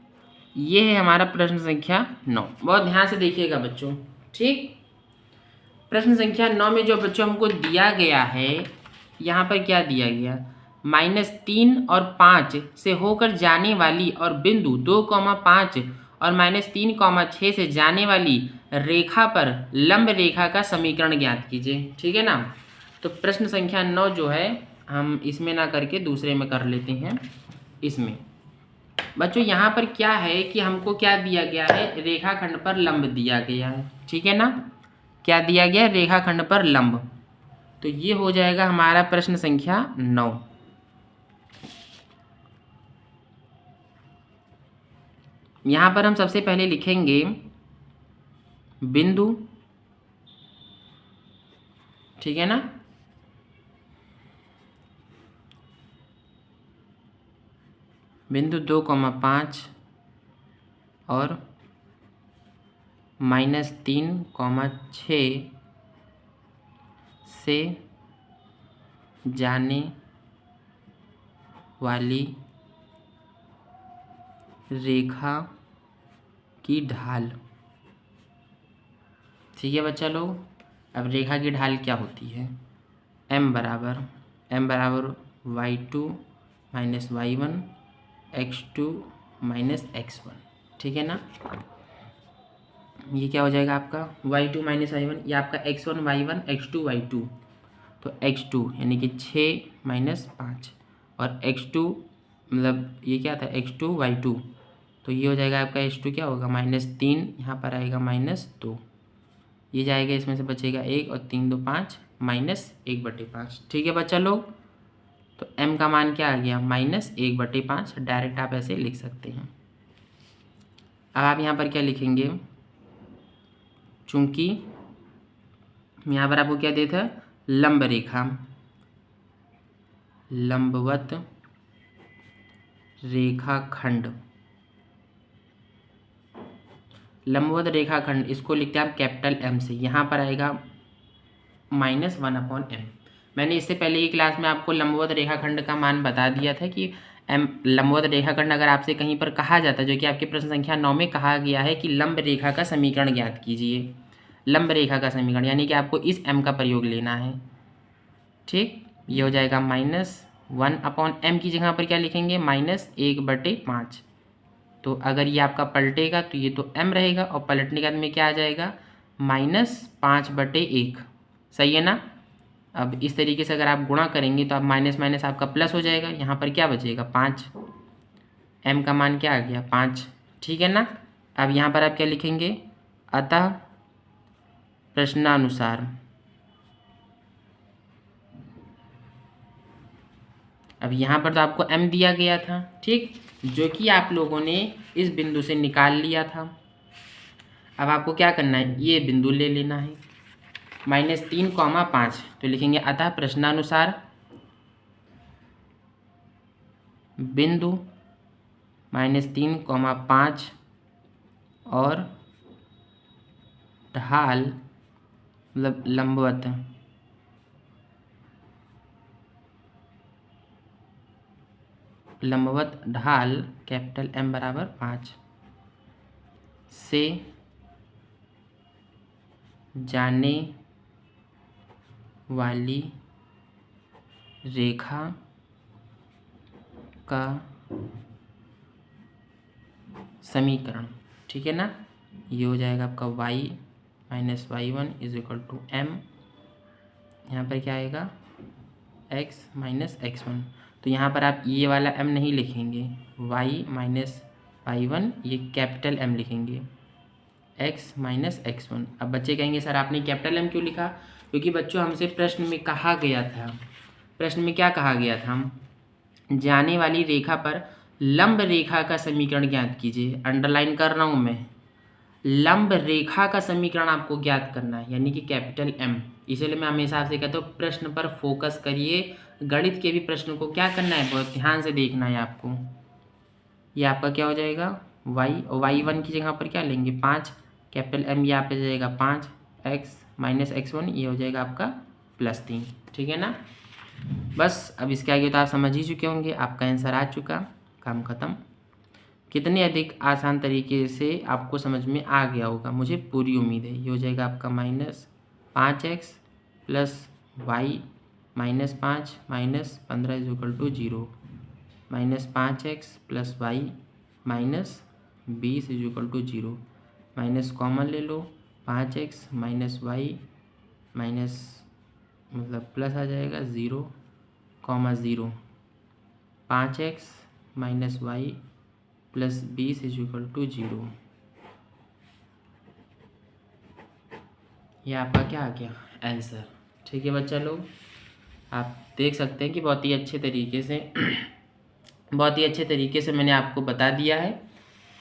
ये है हमारा प्रश्न संख्या 9। बहुत ध्यान से देखिएगा बच्चों। ठीक, प्रश्न संख्या 9 में जो बच्चों हमको दिया गया है, यहाँ पर क्या दिया गया -3 और 5 से होकर जाने वाली और बिंदु 2,5 और -3,6 से जाने वाली रेखा पर लंब रेखा का समीकरण ज्ञात कीजिए। ठीक है ना। तो प्रश्न संख्या 9 जो है हम इसमें ना करके दूसरे में कर लेते हैं। इसमें बच्चों यहाँ पर क्या है कि हमको क्या दिया गया है, रेखाखंड पर लंब दिया गया है। ठीक है ना, क्या दिया गया है रेखाखंड पर लंब। तो ये हो जाएगा हमारा प्रश्न संख्या 9। यहाँ पर हम सबसे पहले लिखेंगे बिंदु। ठीक है ना, बिंदु 2,5 और -3,6 से जाने वाली रेखा की ढाल। ठीक है बच्चा लोग। अब रेखा की ढाल क्या होती है, m बराबर y2 minus y1 x2 minus x1। ठीक है ना। ये क्या हो जाएगा आपका y2 माइनस y1, ये आपका x1 y1 x2 y2। तो x2 यानी कि 6 माइनस 5 और x2 मतलब ये क्या था x2 y2। तो ये हो जाएगा आपका x2 क्या होगा -3, यहाँ पर आएगा -2। ये जाएगा, इसमें से बचेगा 1 और 3 2 5 -1/5। ठीक है बच्चा लोग। तो m का मान क्या आ गया -1/5, डायरेक्ट आप ऐसे लिख सकते हैं। अब आप यहाँ पर क्या लिखेंगे, चूंकि यहाँ पर आपको क्या देता है, लंब रेखा, लंबवत रेखाखंड, लंबवत रेखाखंड इसको लिखते हैं आप कैपिटल M से, यहाँ पर आएगा -1/m। मैंने इससे पहले की क्लास में आपको लंबवत रेखाखंड का मान बता दिया था कि लंबवत रेखाखंड अगर आपसे कहीं पर कहा जाता है, जो कि आपके प्रश्न संख्या 9 में कहा गया है कि लंब रेखा का समीकरण ज्ञात कीजिए, लंब रेखा का समीकरण, यानी कि आपको इस m का प्रयोग लेना है। ठीक, ये हो जाएगा -1/m की जगह पर क्या लिखेंगे, -1/5। तो अगर ये आपका पलटेगा तो ये तो m रहेगा, और पलटने के बाद में क्या आ जाएगा, -5/1। सही है ना। अब इस तरीके से अगर आप गुणा करेंगे तो आप माइनस माइनस आपका प्लस हो जाएगा, यहाँ पर क्या बचेगा 5, m का मान क्या आ गया 5। ठीक है ना। अब यहाँ पर आप क्या लिखेंगे, अतः प्रश्नानुसार, अब यहाँ पर तो आपको m दिया गया था, ठीक, जो कि आप लोगों ने इस बिंदु से निकाल लिया था। अब आपको क्या करना है, ये बिंदु ले लेना है -3,5, तो लिखेंगे अतः प्रश्नानुसार बिंदु -3,5 और ढाल मतलब लंबवत ढाल कैपिटल M बराबर 5 से जाने वाली रेखा का समीकरण। ठीक है ना। ये हो जाएगा आपका y - y1 = m, यहाँ पर क्या आएगा x - x1। तो यहाँ पर आप ये वाला m नहीं लिखेंगे, y - y1 ये कैपिटल M लिखेंगे, x - x1। अब बच्चे कहेंगे सर आपने कैपिटल M क्यों लिखा, क्योंकि बच्चों हमसे प्रश्न में कहा गया था, प्रश्न में क्या कहा गया था, जाने वाली रेखा पर लंब रेखा का समीकरण ज्ञात कीजिए। अंडरलाइन कर रहा हूँ मैं, लंब रेखा का समीकरण आपको ज्ञात करना है, यानी कि कैपिटल M। इसलिए मैं हमेशा आपसे कहता हूँ प्रश्न पर फोकस करिए, गणित के भी प्रश्न को क्या करना है, बहुत ध्यान से देखना है आपको। ये आपका क्या हो जाएगा y, और y1 की जगह पर क्या लेंगे 5, कैपिटल M ये आप जाएगा 5, x - x1 ये हो जाएगा आपका +3। ठीक है ना। बस अब इसके आगे तो आप समझ ही चुके होंगे, आपका आंसर आ चुका, काम खत्म। कितने अधिक आसान तरीके से आपको समझ में आ गया होगा, मुझे पूरी उम्मीद है। ये हो जाएगा आपका -5x + y - 5 - 15 = 0, -5x + y - 20 = 0, minus common ले लो, 5x - y माइनस मतलब प्लस आ जाएगा 0, 0, 5x - y + 20 = 0। ये आपका क्या आ गया आंसर। ठीक है बच्चा लोग, आप देख सकते हैं कि बहुत ही अच्छे तरीके से मैंने आपको बता दिया है,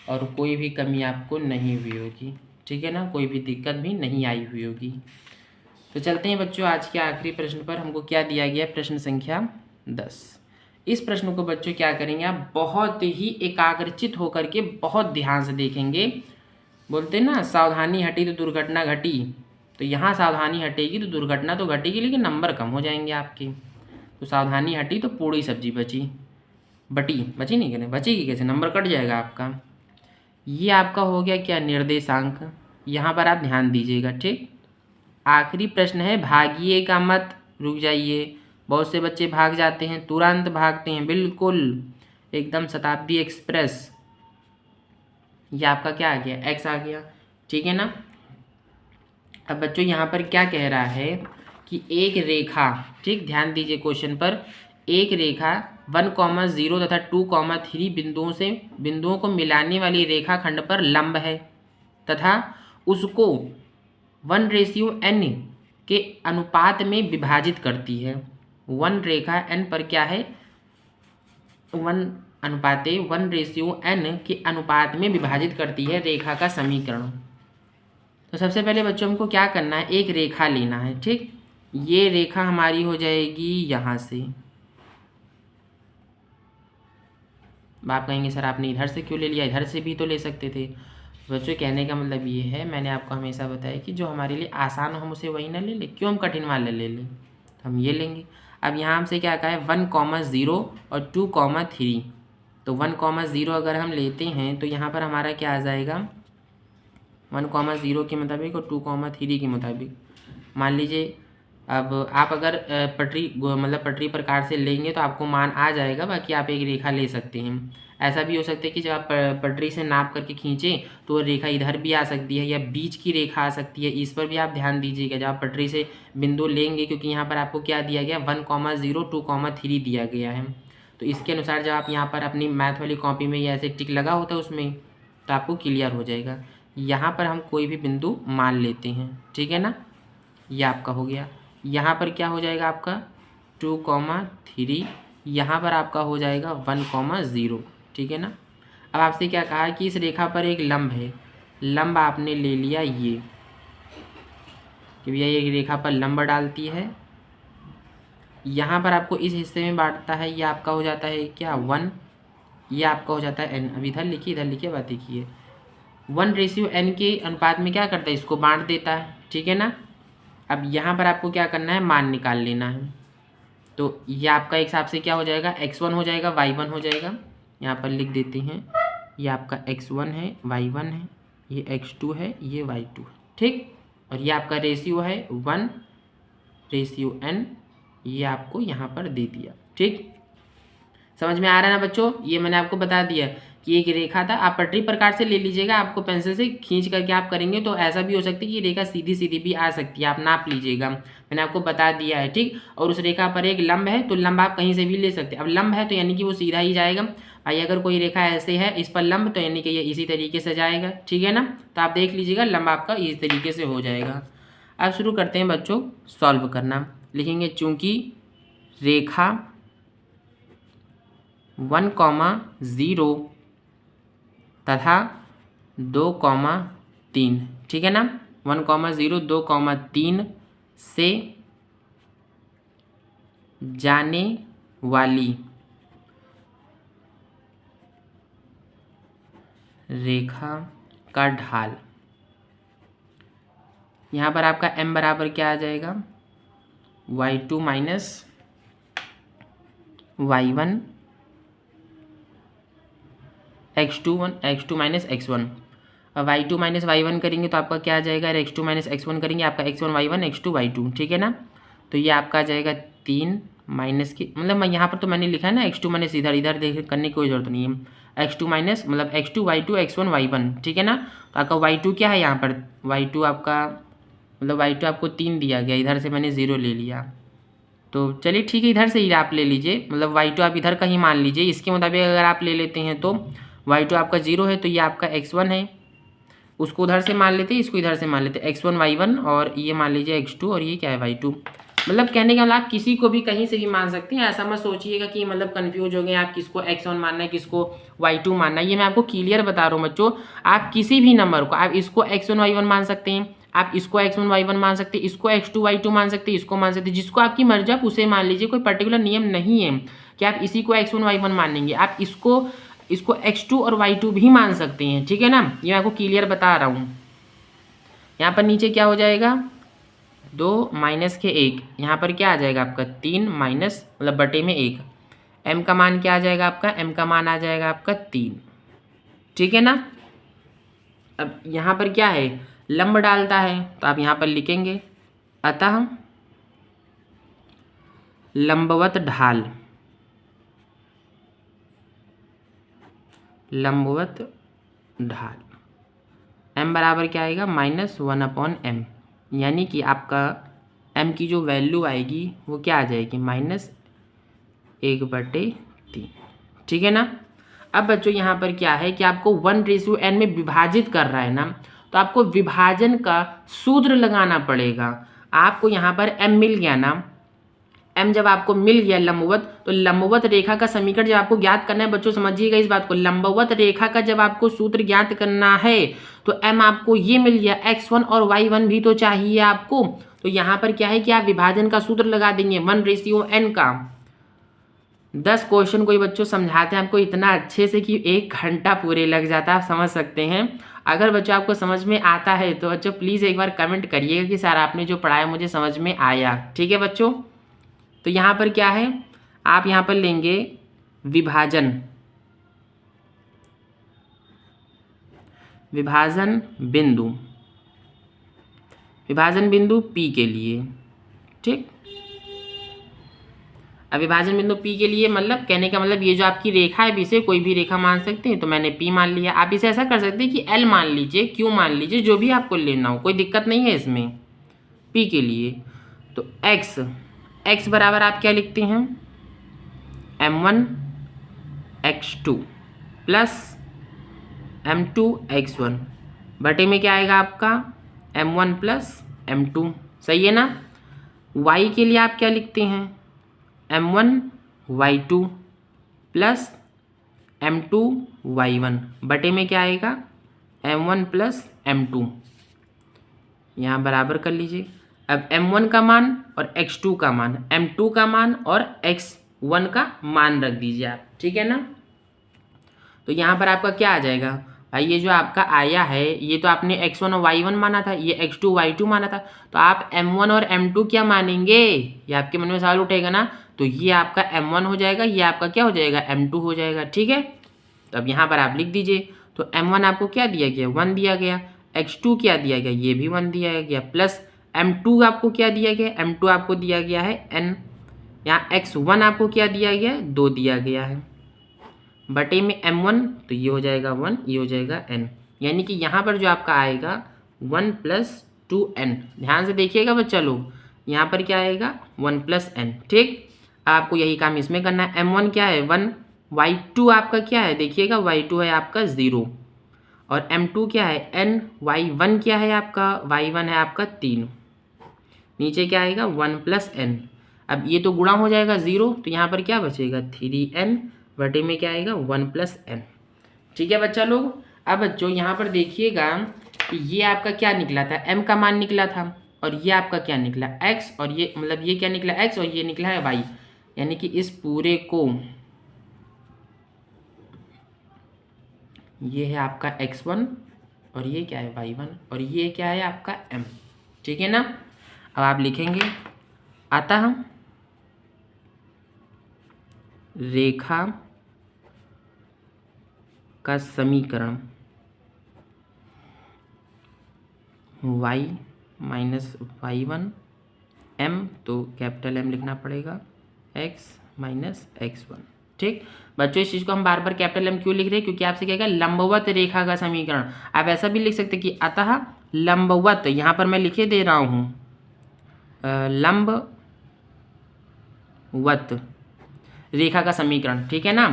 और कोई भी कमी आपको नहीं हुई होगी। ठीक है ना, कोई भी दिक्कत भी नहीं आई हुई होगी। तो चलते हैं बच्चों आज के आखिरी प्रश्न पर। हमको क्या दिया गया, प्रश्न संख्या 10। इस प्रश्न को बच्चों क्या करेंगे, आप बहुत ही एकाग्रचित होकर के बहुत ध्यान से देखेंगे। बोलते हैं ना सावधानी हटी तो दुर्घटना घटी, तो यहाँ सावधानी हटेगी तो दुर्घटना तो घटेगी, लेकिन नंबर कम हो जाएंगे आपके। तो सावधानी हटी तो पूरी सब्जी बची, बची नहीं, कहने बचेगी कैसे, नंबर कट जाएगा आपका। ये आपका हो गया क्या, निर्देशांक। यहाँ पर आप ध्यान दीजिएगा। ठीक, आखिरी प्रश्न है, भागिएगा मत, रुक जाइए। बहुत से बच्चे भाग जाते हैं, तुरंत भागते हैं, बिल्कुल एकदम शताब्दी एक्सप्रेस। ये आपका क्या आ गया, x आ गया। ठीक है ना। अब बच्चों यहाँ पर क्या कह रहा है कि एक रेखा, ठीक ध्यान दीजिए क्वेश्चन पर, एक रेखा 1,0 तथा 2,3 बिंदुओं को मिलाने वाली रेखा खंड पर लंब है तथा उसको 1:n के अनुपात में विभाजित करती है। 1 रेखा n पर क्या है 1:1:n के अनुपात में विभाजित करती है रेखा का समीकरण। तो सबसे पहले बच्चों हमको क्या करना है, एक रेखा लेना है। ठीक, ये रेखा हमारी हो जाएगी यहाँ से। आप कहेंगे सर आपने इधर से क्यों ले लिया, इधर से भी तो ले सकते थे। बच्चों कहने का मतलब ये है, मैंने आपको हमेशा बताया कि जो हमारे लिए आसान हो हम उसे वही ना ले लें, क्यों हम कठिन वाला ले लें, तो हम ये लेंगे। अब यहाँ हमसे क्या कहा है 1,0 और 2,3। तो 1,0 अगर हम लेते हैं तो यहाँ पर हमारा क्या आ जाएगा 1,0 के मुताबिक और 2,3 के मुताबिक। मान लीजिए अब आप अगर पटरी प्रकार से लेंगे तो आपको मान आ जाएगा, बाकी आप एक रेखा ले सकते हैं। ऐसा भी हो सकता है कि जब आप पटरी से नाप करके खींचें तो वो रेखा इधर भी आ सकती है या बीच की रेखा आ सकती है। इस पर भी आप ध्यान दीजिएगा जब आप पटरी से बिंदु लेंगे, क्योंकि यहाँ पर आपको क्या दिया गया 1,0 2,3 दिया गया है। तो इसके अनुसार जब आप यहाँ पर अपनी मैथ वाली कॉपी में ये ऐसे टिक लगा होता है उसमें, तो आपको क्लियर हो जाएगा। यहाँ पर हम कोई भी बिंदु मान लेते हैं, ठीक है ना। ये आपका हो गया। यहाँ पर क्या हो जाएगा आपका 2,3, यहाँ पर आपका हो जाएगा 1,0, ठीक है ना। अब आपसे क्या कहा कि इस रेखा पर एक लंब है, लंब आपने ले लिया ये कि भैया एक रेखा पर लंब डालती है, यहाँ पर आपको इस हिस्से में बांटता है, ये आपका हो जाता है क्या 1, ये आपका हो जाता है n। अब इधर लिखिए बात देखिए 1:n के अनुपात में क्या करता है, इसको बांट देता है, ठीक है ना। अब यहाँ पर आपको क्या करना है, मान निकाल लेना है। तो ये आपका एक हिसाब से क्या हो जाएगा x1 हो जाएगा, y1 हो जाएगा। यहाँ पर लिख देते हैं ये आपका x1 है, y1 है, ये x2 है, ये y2 है, ठीक। और ये आपका रेशियो है 1:n, ये आपको यहाँ पर दे दिया, ठीक। समझ में आ रहा है ना बच्चों। ये मैंने आपको बता दिया कि एक रेखा था, आप पटरी प्रकार से ले लीजिएगा, आपको पेंसिल से खींच करके आप करेंगे तो ऐसा भी हो सकता है कि रेखा सीधी सीधी भी आ सकती है, आप नाप लीजिएगा, मैंने आपको बता दिया है, ठीक। और उस रेखा पर एक लंब है तो लंब आप कहीं से भी ले सकते हैं। अब लंब है तो यानी कि वो सीधा ही जाएगा भाई, अगर कोई रेखा ऐसे है इस पर लंब तो यानी कि ये इसी तरीके से जाएगा, ठीक है ना। तो आप देख लीजिएगा लंब आपका इस तरीके से हो जाएगा। अब शुरू करते हैं बच्चों सॉल्व करना। लिखेंगे चूँकि रेखा 1,0 तथा 2,3, ठीक है ना। 1,0 2,3 से जाने वाली रेखा का ढाल, यहाँ पर आपका m बराबर क्या आ जाएगा y2 minus y1 x2 minus x1। अब y2 माइनस y1 करेंगे तो आपका क्या आ जाएगा, x2 माइनस x1 करेंगे आपका x1 y1 x2 y2, ठीक है ना। तो ये आपका आ जाएगा 3 माइनस की, मतलब मैं यहाँ पर तो मैंने लिखा है ना x2 माइनस, इधर देख करने की कोई ज़रूरत नहीं है। x2 माइनस मतलब x2 y2 x1 y1, ठीक है ना। तो आपका y2 क्या है यहाँ पर, y2 आपका मतलब y2 आपको 3 दिया गया, इधर से मैंने 0 ले लिया। तो चलिए ठीक है, इधर से ही आप ले लीजिए, मतलब y2 आप इधर का ही मान लीजिए। इसके मुताबिक अगर आप ले लेते हैं तो y2 आपका 0 है तो ये आपका x1 है, उसको उधर से मान लेते हैं, इसको इधर से मान लेते हैं x1 y1, और ये मान लीजिए x2 और ये क्या है y2। मतलब कहने का मतलब आप किसी को भी कहीं से भी मान सकते हैं, ऐसा मत सोचिएगा कि मतलब कंफ्यूज हो गए आप किसको x1 मानना है किसको y2 मानना है। ये मैं आपको क्लियर बता रहा हूँ बच्चों, आप किसी भी नंबर को आप इसको x1 y1 मान सकते हैं, आप इसको x1 y1 मान सकते हैं, इसको x2 y2 मान सकते हैं, इसको मान सकते हैं, जिसको आपकी मर्जी आप उसे मान लीजिए। कोई पर्टिकुलर नियम नहीं है कि आप इसी को x1 y1 मानेंगे, आप इसको x2 और y2 भी मान सकते हैं, ठीक है ना। ये मैं आपको क्लियर बता रहा हूँ। यहाँ पर नीचे क्या हो जाएगा 2 माइनस के 1, यहाँ पर क्या आ जाएगा आपका 3 माइनस मतलब बटे में 1, m का मान क्या आ जाएगा आपका, m का मान आ जाएगा आपका 3, ठीक है ना। अब यहाँ पर क्या है लंब डालता है तो आप यहाँ पर लिखेंगे अतः लंबवत ढाल, लंबवत ढाल m बराबर क्या आएगा -1/m, यानी कि आपका m की जो वैल्यू आएगी वो क्या आ जाएगी -1/3, ठीक है ना। अब बच्चों यहाँ पर क्या है कि आपको 1:n में विभाजित कर रहा है ना, तो आपको विभाजन का सूत्र लगाना पड़ेगा। आपको यहाँ पर m मिल गया ना, m जब आपको मिल गया लंबवत, तो लंबवत रेखा का समीकरण जब आपको ज्ञात करना है बच्चों, समझिएगा इस बात को, लंबवत रेखा का जब आपको सूत्र ज्ञात करना है तो m आपको ये मिल गया, x1 और y1 भी तो चाहिए आपको। तो यहाँ पर क्या है कि आप विभाजन का सूत्र लगा देंगे 1:n का। 10 क्वेश्चन कोई बच्चों समझाते हैं आपको इतना अच्छे से कि 1 घंटा पूरे लग जाता है, आप समझ सकते हैं। अगर बच्चों आपको समझ में आता है तो बच्चों प्लीज़ एक बार कमेंट करिएगा कि सर आपने जो पढ़ाया मुझे समझ में आया। ठीक है बच्चों, तो यहाँ पर क्या है, आप यहाँ पर लेंगे विभाजन, विभाजन बिंदु, विभाजन बिंदु P के लिए। ठीक, अब विभाजन बिंदु P के लिए मतलब कहने का मतलब ये जो आपकी रेखा है, इसे कोई भी रेखा मान सकते हैं, तो मैंने P मान लिया। आप इसे ऐसा कर सकते हैं कि L मान लीजिए, Q मान लीजिए, जो भी आपको लेना हो, कोई दिक्कत नहीं है इसमें। P के लिए तो x बराबर आप क्या लिखते हैं, m1 x2 plus m2 x1 बटे में क्या आएगा आपका m1 प्लस m2, सही है ना। y के लिए आप क्या लिखते हैं, m1 y2 plus m2 y1 बटे में क्या आएगा m1 प्लस m2, यहाँ बराबर कर लीजिए। अब m1 का मान और x2 का मान, m2 का मान और x1 का मान रख दीजिए आप, ठीक है ना। तो यहाँ पर आपका क्या आ जाएगा भाई, ये जो आपका आया है ये तो आपने x1 और y1 माना था, ये x2 y2 माना था, तो आप m1 और m2 क्या मानेंगे, ये आपके मन में सवाल उठेगा ना। तो ये आपका m1 हो जाएगा, ये आपका क्या हो जाएगा m2 हो जाएगा, ठीक है। तो अब यहाँ पर आप लिख दीजिए, तो m1 आपको क्या दिया गया 1 दिया गया, x2 क्या दिया गया ये भी 1 दिया गया, प्लस m2 आपको क्या दिया गया, m2 आपको दिया गया है n, यहाँ x1 आपको क्या दिया गया है 2 दिया गया है, बटे में m1 तो ये हो जाएगा 1, ये हो जाएगा n, यानी कि यहाँ पर जो आपका आएगा 1 + 2n। ध्यान से देखिएगा बच्चा लोग, यहाँ पर क्या आएगा 1 + n, ठीक। आपको यही काम इसमें करना है। m1 क्या है 1, y2 आपका क्या है देखिएगा, y2 है आपका 0, और m2 क्या है n, y1 क्या है आपका, y1 है आपका 3, नीचे क्या आएगा 1 + n। अब ये तो गुणा हो जाएगा 0, तो यहाँ पर क्या बचेगा 3n, बटे में क्या आएगा 1 + n, ठीक है बच्चा लोग। अब बच्चों यहाँ पर देखिएगा कि ये आपका क्या निकला था, m का मान निकला था, और ये आपका क्या निकला x, और ये मतलब ये क्या निकला x और ये निकला है y, यानी कि इस पूरे को ये है आपका x1 और ये क्या है y1 और ये क्या है आपका m, ठीक है ना। अब आप लिखेंगे अतः रेखा का समीकरण y - y1 m, तो कैपिटल M लिखना पड़ेगा, x - x1, ठीक। बच्चों इस चीज़ को हम बार बार कैपिटल M क्यों लिख रहे हैं, क्योंकि आपसे क्या कहा लंबवत रेखा का समीकरण। आप ऐसा भी लिख सकते कि अतः लंबवत, यहाँ पर मैं लिखे दे रहा हूँ लंबवत रेखा का समीकरण, ठीक है ना।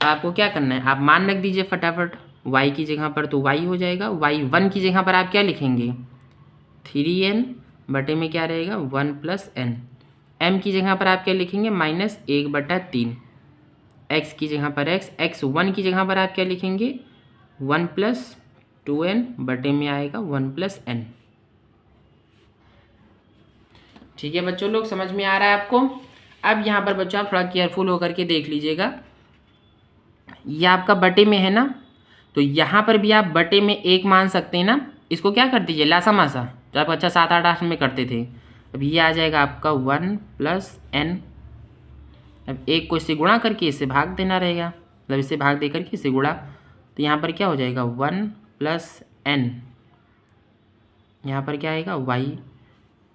आपको क्या करना है, आप मान रख दीजिए फटाफट, y की जगह पर तो y हो जाएगा, y1 की जगह पर आप क्या लिखेंगे 3n, बटे में क्या रहेगा 1 + n, m की जगह पर आप क्या लिखेंगे -1/3, x की जगह पर x1 की जगह पर आप क्या लिखेंगे 1 + 2n, बटे में आएगा 1 + n, ठीक है बच्चों लोग, समझ में आ रहा है आपको। अब यहाँ पर बच्चों आप थोड़ा केयरफुल होकर के देख लीजिएगा, ये आपका बटे में है ना, तो यहाँ पर भी आप बटे में 1 मान सकते हैं ना, इसको क्या कर दीजिए लासामासा, तो आप अच्छा 7-8 में करते थे। अब ये आ जाएगा आपका 1 + n, अब 1 को इससे गुणा करके इससे भाग देना रहेगा, मतलब इससे भाग दे करके इससे गुणा, तो यहाँ पर क्या हो जाएगा 1 + n, यहाँ पर क्या आएगा y,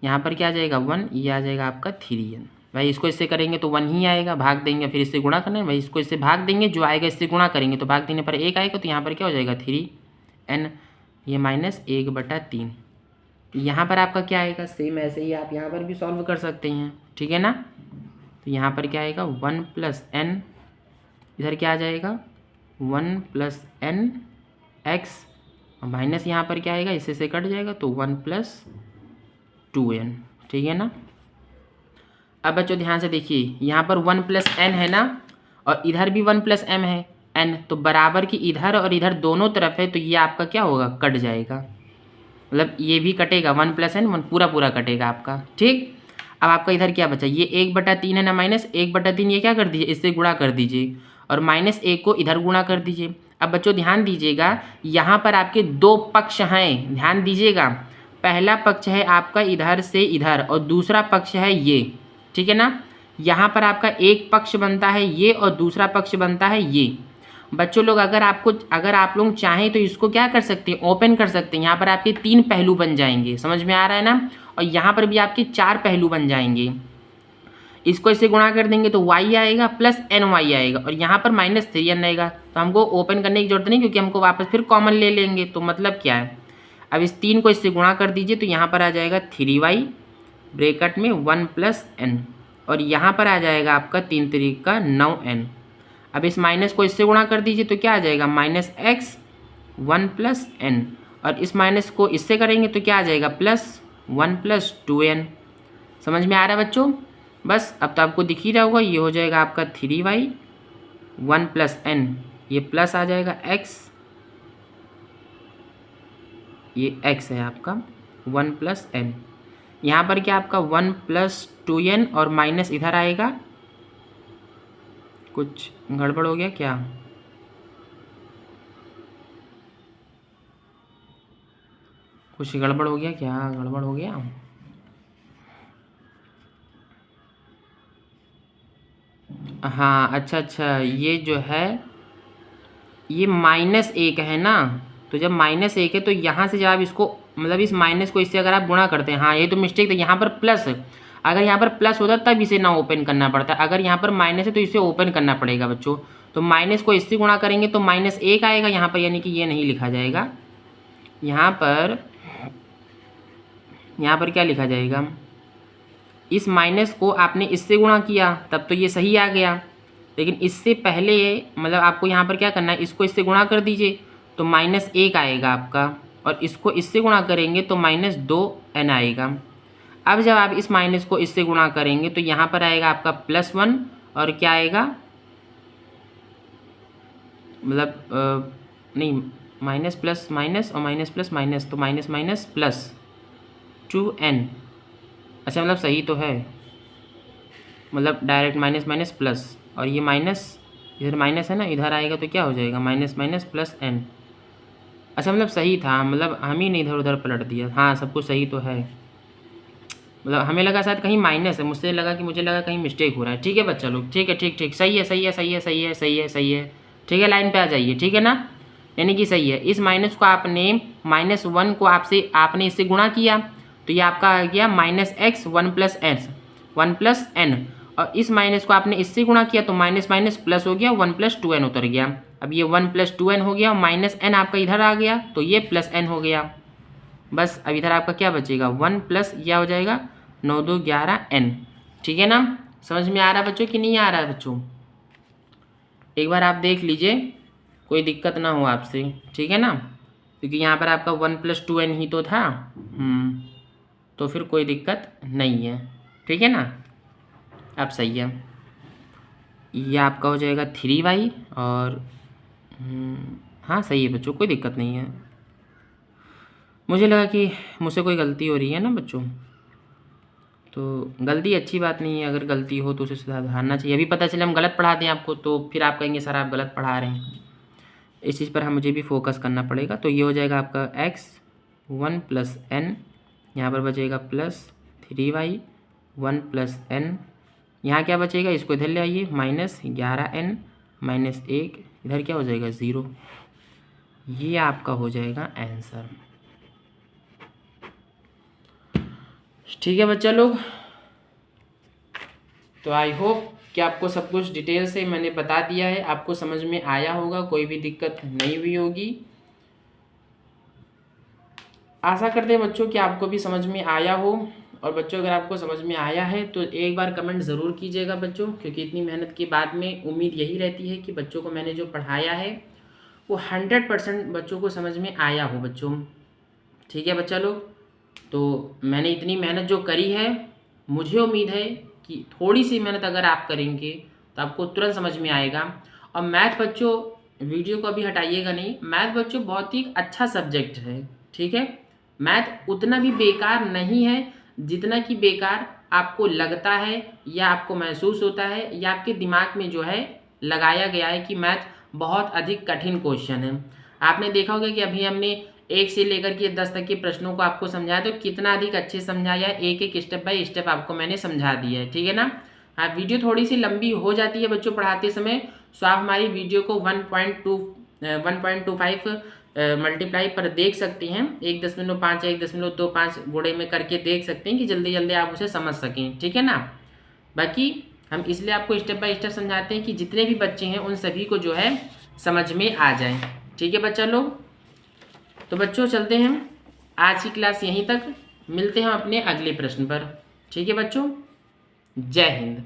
यहाँ पर क्या आ जाएगा 1, ये आ जाएगा आपका 3n। भाई इसको इससे करेंगे तो 1 ही आएगा, भाग देंगे फिर इससे गुणा करना है, भाई इसको इससे भाग देंगे, जो आएगा इससे गुणा करेंगे तो भाग देने पर 1 आएगा, तो यहाँ पर क्या हो जाएगा 3n, ये -1/3। यहाँ पर आपका क्या आएगा, सेम ऐसे ही आप यहाँ पर भी सॉल्व कर सकते हैं, ठीक है ना। तो यहाँ पर क्या आएगा 1 + n, इधर क्या आ जाएगा 1 + n x, और माइनस यहाँ पर क्या आएगा इससे से कट जाएगा तो 1 + 2n, ठीक है ना। अब बच्चों ध्यान से देखिए, यहाँ पर 1 + n है ना, और इधर भी 1 + m है n, तो बराबर की इधर और इधर दोनों तरफ है, तो ये आपका क्या होगा, कट जाएगा। मतलब ये भी कटेगा, 1 + n 1 पूरा पूरा कटेगा आपका। ठीक, अब आपका इधर क्या बचा, ये 1/3 है ना, माइनस 1/3 ये क्या कर दीजिए, इससे गुणा कर दीजिए, और -1 को इधर गुणा कर दीजिए। अब बच्चों ध्यान दीजिएगा, यहाँ पर आपके दो पक्ष हैं, ध्यान दीजिएगा। पहला पक्ष है आपका इधर से इधर, और दूसरा पक्ष है ये, ठीक है ना। यहाँ पर आपका एक पक्ष बनता है ये, और दूसरा पक्ष बनता है ये। बच्चों लोग अगर आप लोग चाहें तो इसको क्या कर सकते हैं, ओपन कर सकते हैं। यहाँ पर आपके 3 पहलू बन जाएंगे, समझ में आ रहा है ना, और यहाँ पर भी आपके 4 पहलू बन जाएंगे। इसको इससे गुणा कर देंगे तो y आएगा प्लस ny आएगा, और यहाँ पर -3n आएगा। तो हमको ओपन करने की जरूरत नहीं, क्योंकि हमको वापस फिर कॉमन ले लेंगे। तो मतलब क्या है, अब इस 3 को इससे गुणा कर दीजिए, तो यहाँ पर आ जाएगा 3y ब्रैकेट में 1 + n, और यहाँ पर आ जाएगा आपका 3 3 का 9n। अब इस माइनस को इससे गुणा कर दीजिए, तो क्या आ जाएगा, -x 1 + n, और इस माइनस को इससे करेंगे तो क्या आ जाएगा, +1 + 2n। समझ में आ रहा है बच्चों। बस अब तो आपको दिख ही रहा होगा, ये हो जाएगा आपका 3y 1 + n, ये प्लस आ जाएगा x, ये x है आपका 1 + n। यहाँ पर क्या आपका 1 + 2n, और माइनस इधर आएगा। कुछ गड़बड़ हो गया क्या, कुछ गड़बड़ हो गया क्या, गड़बड़ हो गया। हाँ अच्छा अच्छा, ये जो है ये -1 है ना, तो जब -1 है तो यहाँ से जब आप इसको, मतलब इस माइनस को इससे अगर आप गुणा करते हैं, हाँ ये तो मिस्टेक था, यहाँ पर प्लस, अगर यहाँ पर प्लस होता तब इसे ना ओपन करना पड़ता, अगर यहाँ पर माइनस है तो इसे ओपन करना पड़ेगा बच्चों। तो माइनस को इससे गुणा करेंगे तो -1 आएगा यहाँ पर, यानी कि ये नहीं लिखा जाएगा। यहाँ पर क्या लिखा जाएगा, इस माइनस को आपने इससे गुणा किया तब तो ये सही आ गया, लेकिन इससे पहले मतलब आपको यहाँ पर क्या करना है, इसको इससे गुणा कर दीजिए तो -1 आएगा आपका, और इसको इससे गुणा करेंगे तो -2n आएगा। अब जब आप इस माइनस को इससे गुणा करेंगे तो यहाँ पर आएगा आपका +1, और क्या आएगा, मतलब नहीं, माइनस प्लस माइनस और माइनस प्लस माइनस, तो माइनस माइनस प्लस 2n। अच्छा मतलब सही तो है, मतलब डायरेक्ट माइनस माइनस प्लस, और ये माइनस इधर माइनस है ना, इधर आएगा तो क्या हो जाएगा, माइनस माइनस प्लस n। अच्छा मतलब सही था, मतलब हम ही नहीं इधर उधर पलट दिया, हाँ सब कुछ सही तो है। मतलब हमें लगा शायद कहीं माइनस है, मुझे लगा कहीं मिस्टेक हो रहा है। ठीक है बच्चा लोग, ठीक है, ठीक ठीक, सही है सही है सही है सही है सही है सही है, ठीक है, लाइन पे आ जाइए, ठीक है ना, यानी कि सही है। इस माइनस को आपने -1 को आपने इससे गुणा किया, तो ये आपका आ गया -x 1 + n, और इस माइनस को आपने इससे गुणा किया तो माइनस माइनस प्लस हो गया, 1 + 2n उतर गया। अब ये 1 + 2n हो गया, -n आपका इधर आ गया तो ये +n हो गया। बस अब इधर आपका क्या बचेगा, 1 प्लस यह हो जाएगा 9 2 11 n। ठीक है ना, समझ में आ रहा है बच्चों कि नहीं आ रहा है बच्चों, एक बार आप देख लीजिए, कोई दिक्कत ना हो आपसे, ठीक है ना, क्योंकि यहाँ पर आपका 1 + 2n ही तो था। तो फिर कोई दिक्कत नहीं है, ठीक है ना। अब सही है, ये आपका हो जाएगा 3y, और हाँ सही है बच्चों, कोई दिक्कत नहीं है। मुझे लगा कि मुझसे कोई गलती हो रही है ना बच्चों, तो गलती अच्छी बात नहीं है, अगर गलती हो तो उसे सुधारना चाहिए। अभी पता चले हम गलत पढ़ा दें आपको, तो फिर आप कहेंगे सर आप गलत पढ़ा रहे हैं, इस चीज़ पर मुझे भी फोकस करना पड़ेगा। तो ये हो जाएगा आपका x 1 + n, यहाँ पर बचेगा +3y 1 + n, यहाँ क्या बचेगा, इसको इधर ले आइए, -11n -1, इधर क्या हो जाएगा 0। ये आपका हो जाएगा आंसर। ठीक है बच्चा लोग, तो आई होप कि आपको सब कुछ डिटेल से मैंने बता दिया है, आपको समझ में आया होगा, कोई भी दिक्कत नहीं हुई होगी। आशा करते हैं बच्चों कि आपको भी समझ में आया हो। और बच्चों अगर आपको समझ में आया है तो एक बार कमेंट ज़रूर कीजिएगा बच्चों, क्योंकि इतनी मेहनत के बाद में उम्मीद यही रहती है कि बच्चों को मैंने जो पढ़ाया है वो 100% बच्चों को समझ में आया हो बच्चों। ठीक है बच्चा लोग, तो मैंने इतनी मेहनत जो करी है, मुझे उम्मीद है कि थोड़ी सी मेहनत अगर आप करेंगे तो आपको तुरंत समझ में आएगा। और मैथ बच्चों, वीडियो को अभी हटाइएगा नहीं, मैथ बच्चों बहुत ही अच्छा सब्जेक्ट है, ठीक है। मैथ उतना भी बेकार नहीं है जितना कि बेकार आपको लगता है या आपको महसूस होता है या आपके दिमाग में जो है लगाया गया है कि मैथ बहुत अधिक कठिन क्वेश्चन है। आपने देखा होगा कि अभी हमने 1 से लेकर के 10 तक के प्रश्नों को आपको समझाया, तो कितना अधिक अच्छे समझाया, एक एक स्टेप बाय स्टेप आपको मैंने समझा दिया है, ठीक है ना। हाँ, वीडियो थोड़ी सी लंबी हो जाती है बच्चों पढ़ाते समय, सो आप हमारी वीडियो को 1.25 मल्टीप्लाई पर देख सकते हैं, 1.5 या 1.25 गुणे में करके देख सकते हैं कि जल्दी जल्दी आप उसे समझ सकें, ठीक है ना। बाकी हम इसलिए आपको स्टेप बाय स्टेप समझाते हैं कि जितने भी बच्चे हैं उन सभी को जो है समझ में आ जाए, ठीक है बच्चा लोग। तो बच्चों चलते हैं, आज की क्लास यहीं तक, मिलते हैं अपने अगले प्रश्न पर, ठीक है बच्चों। जय हिंद।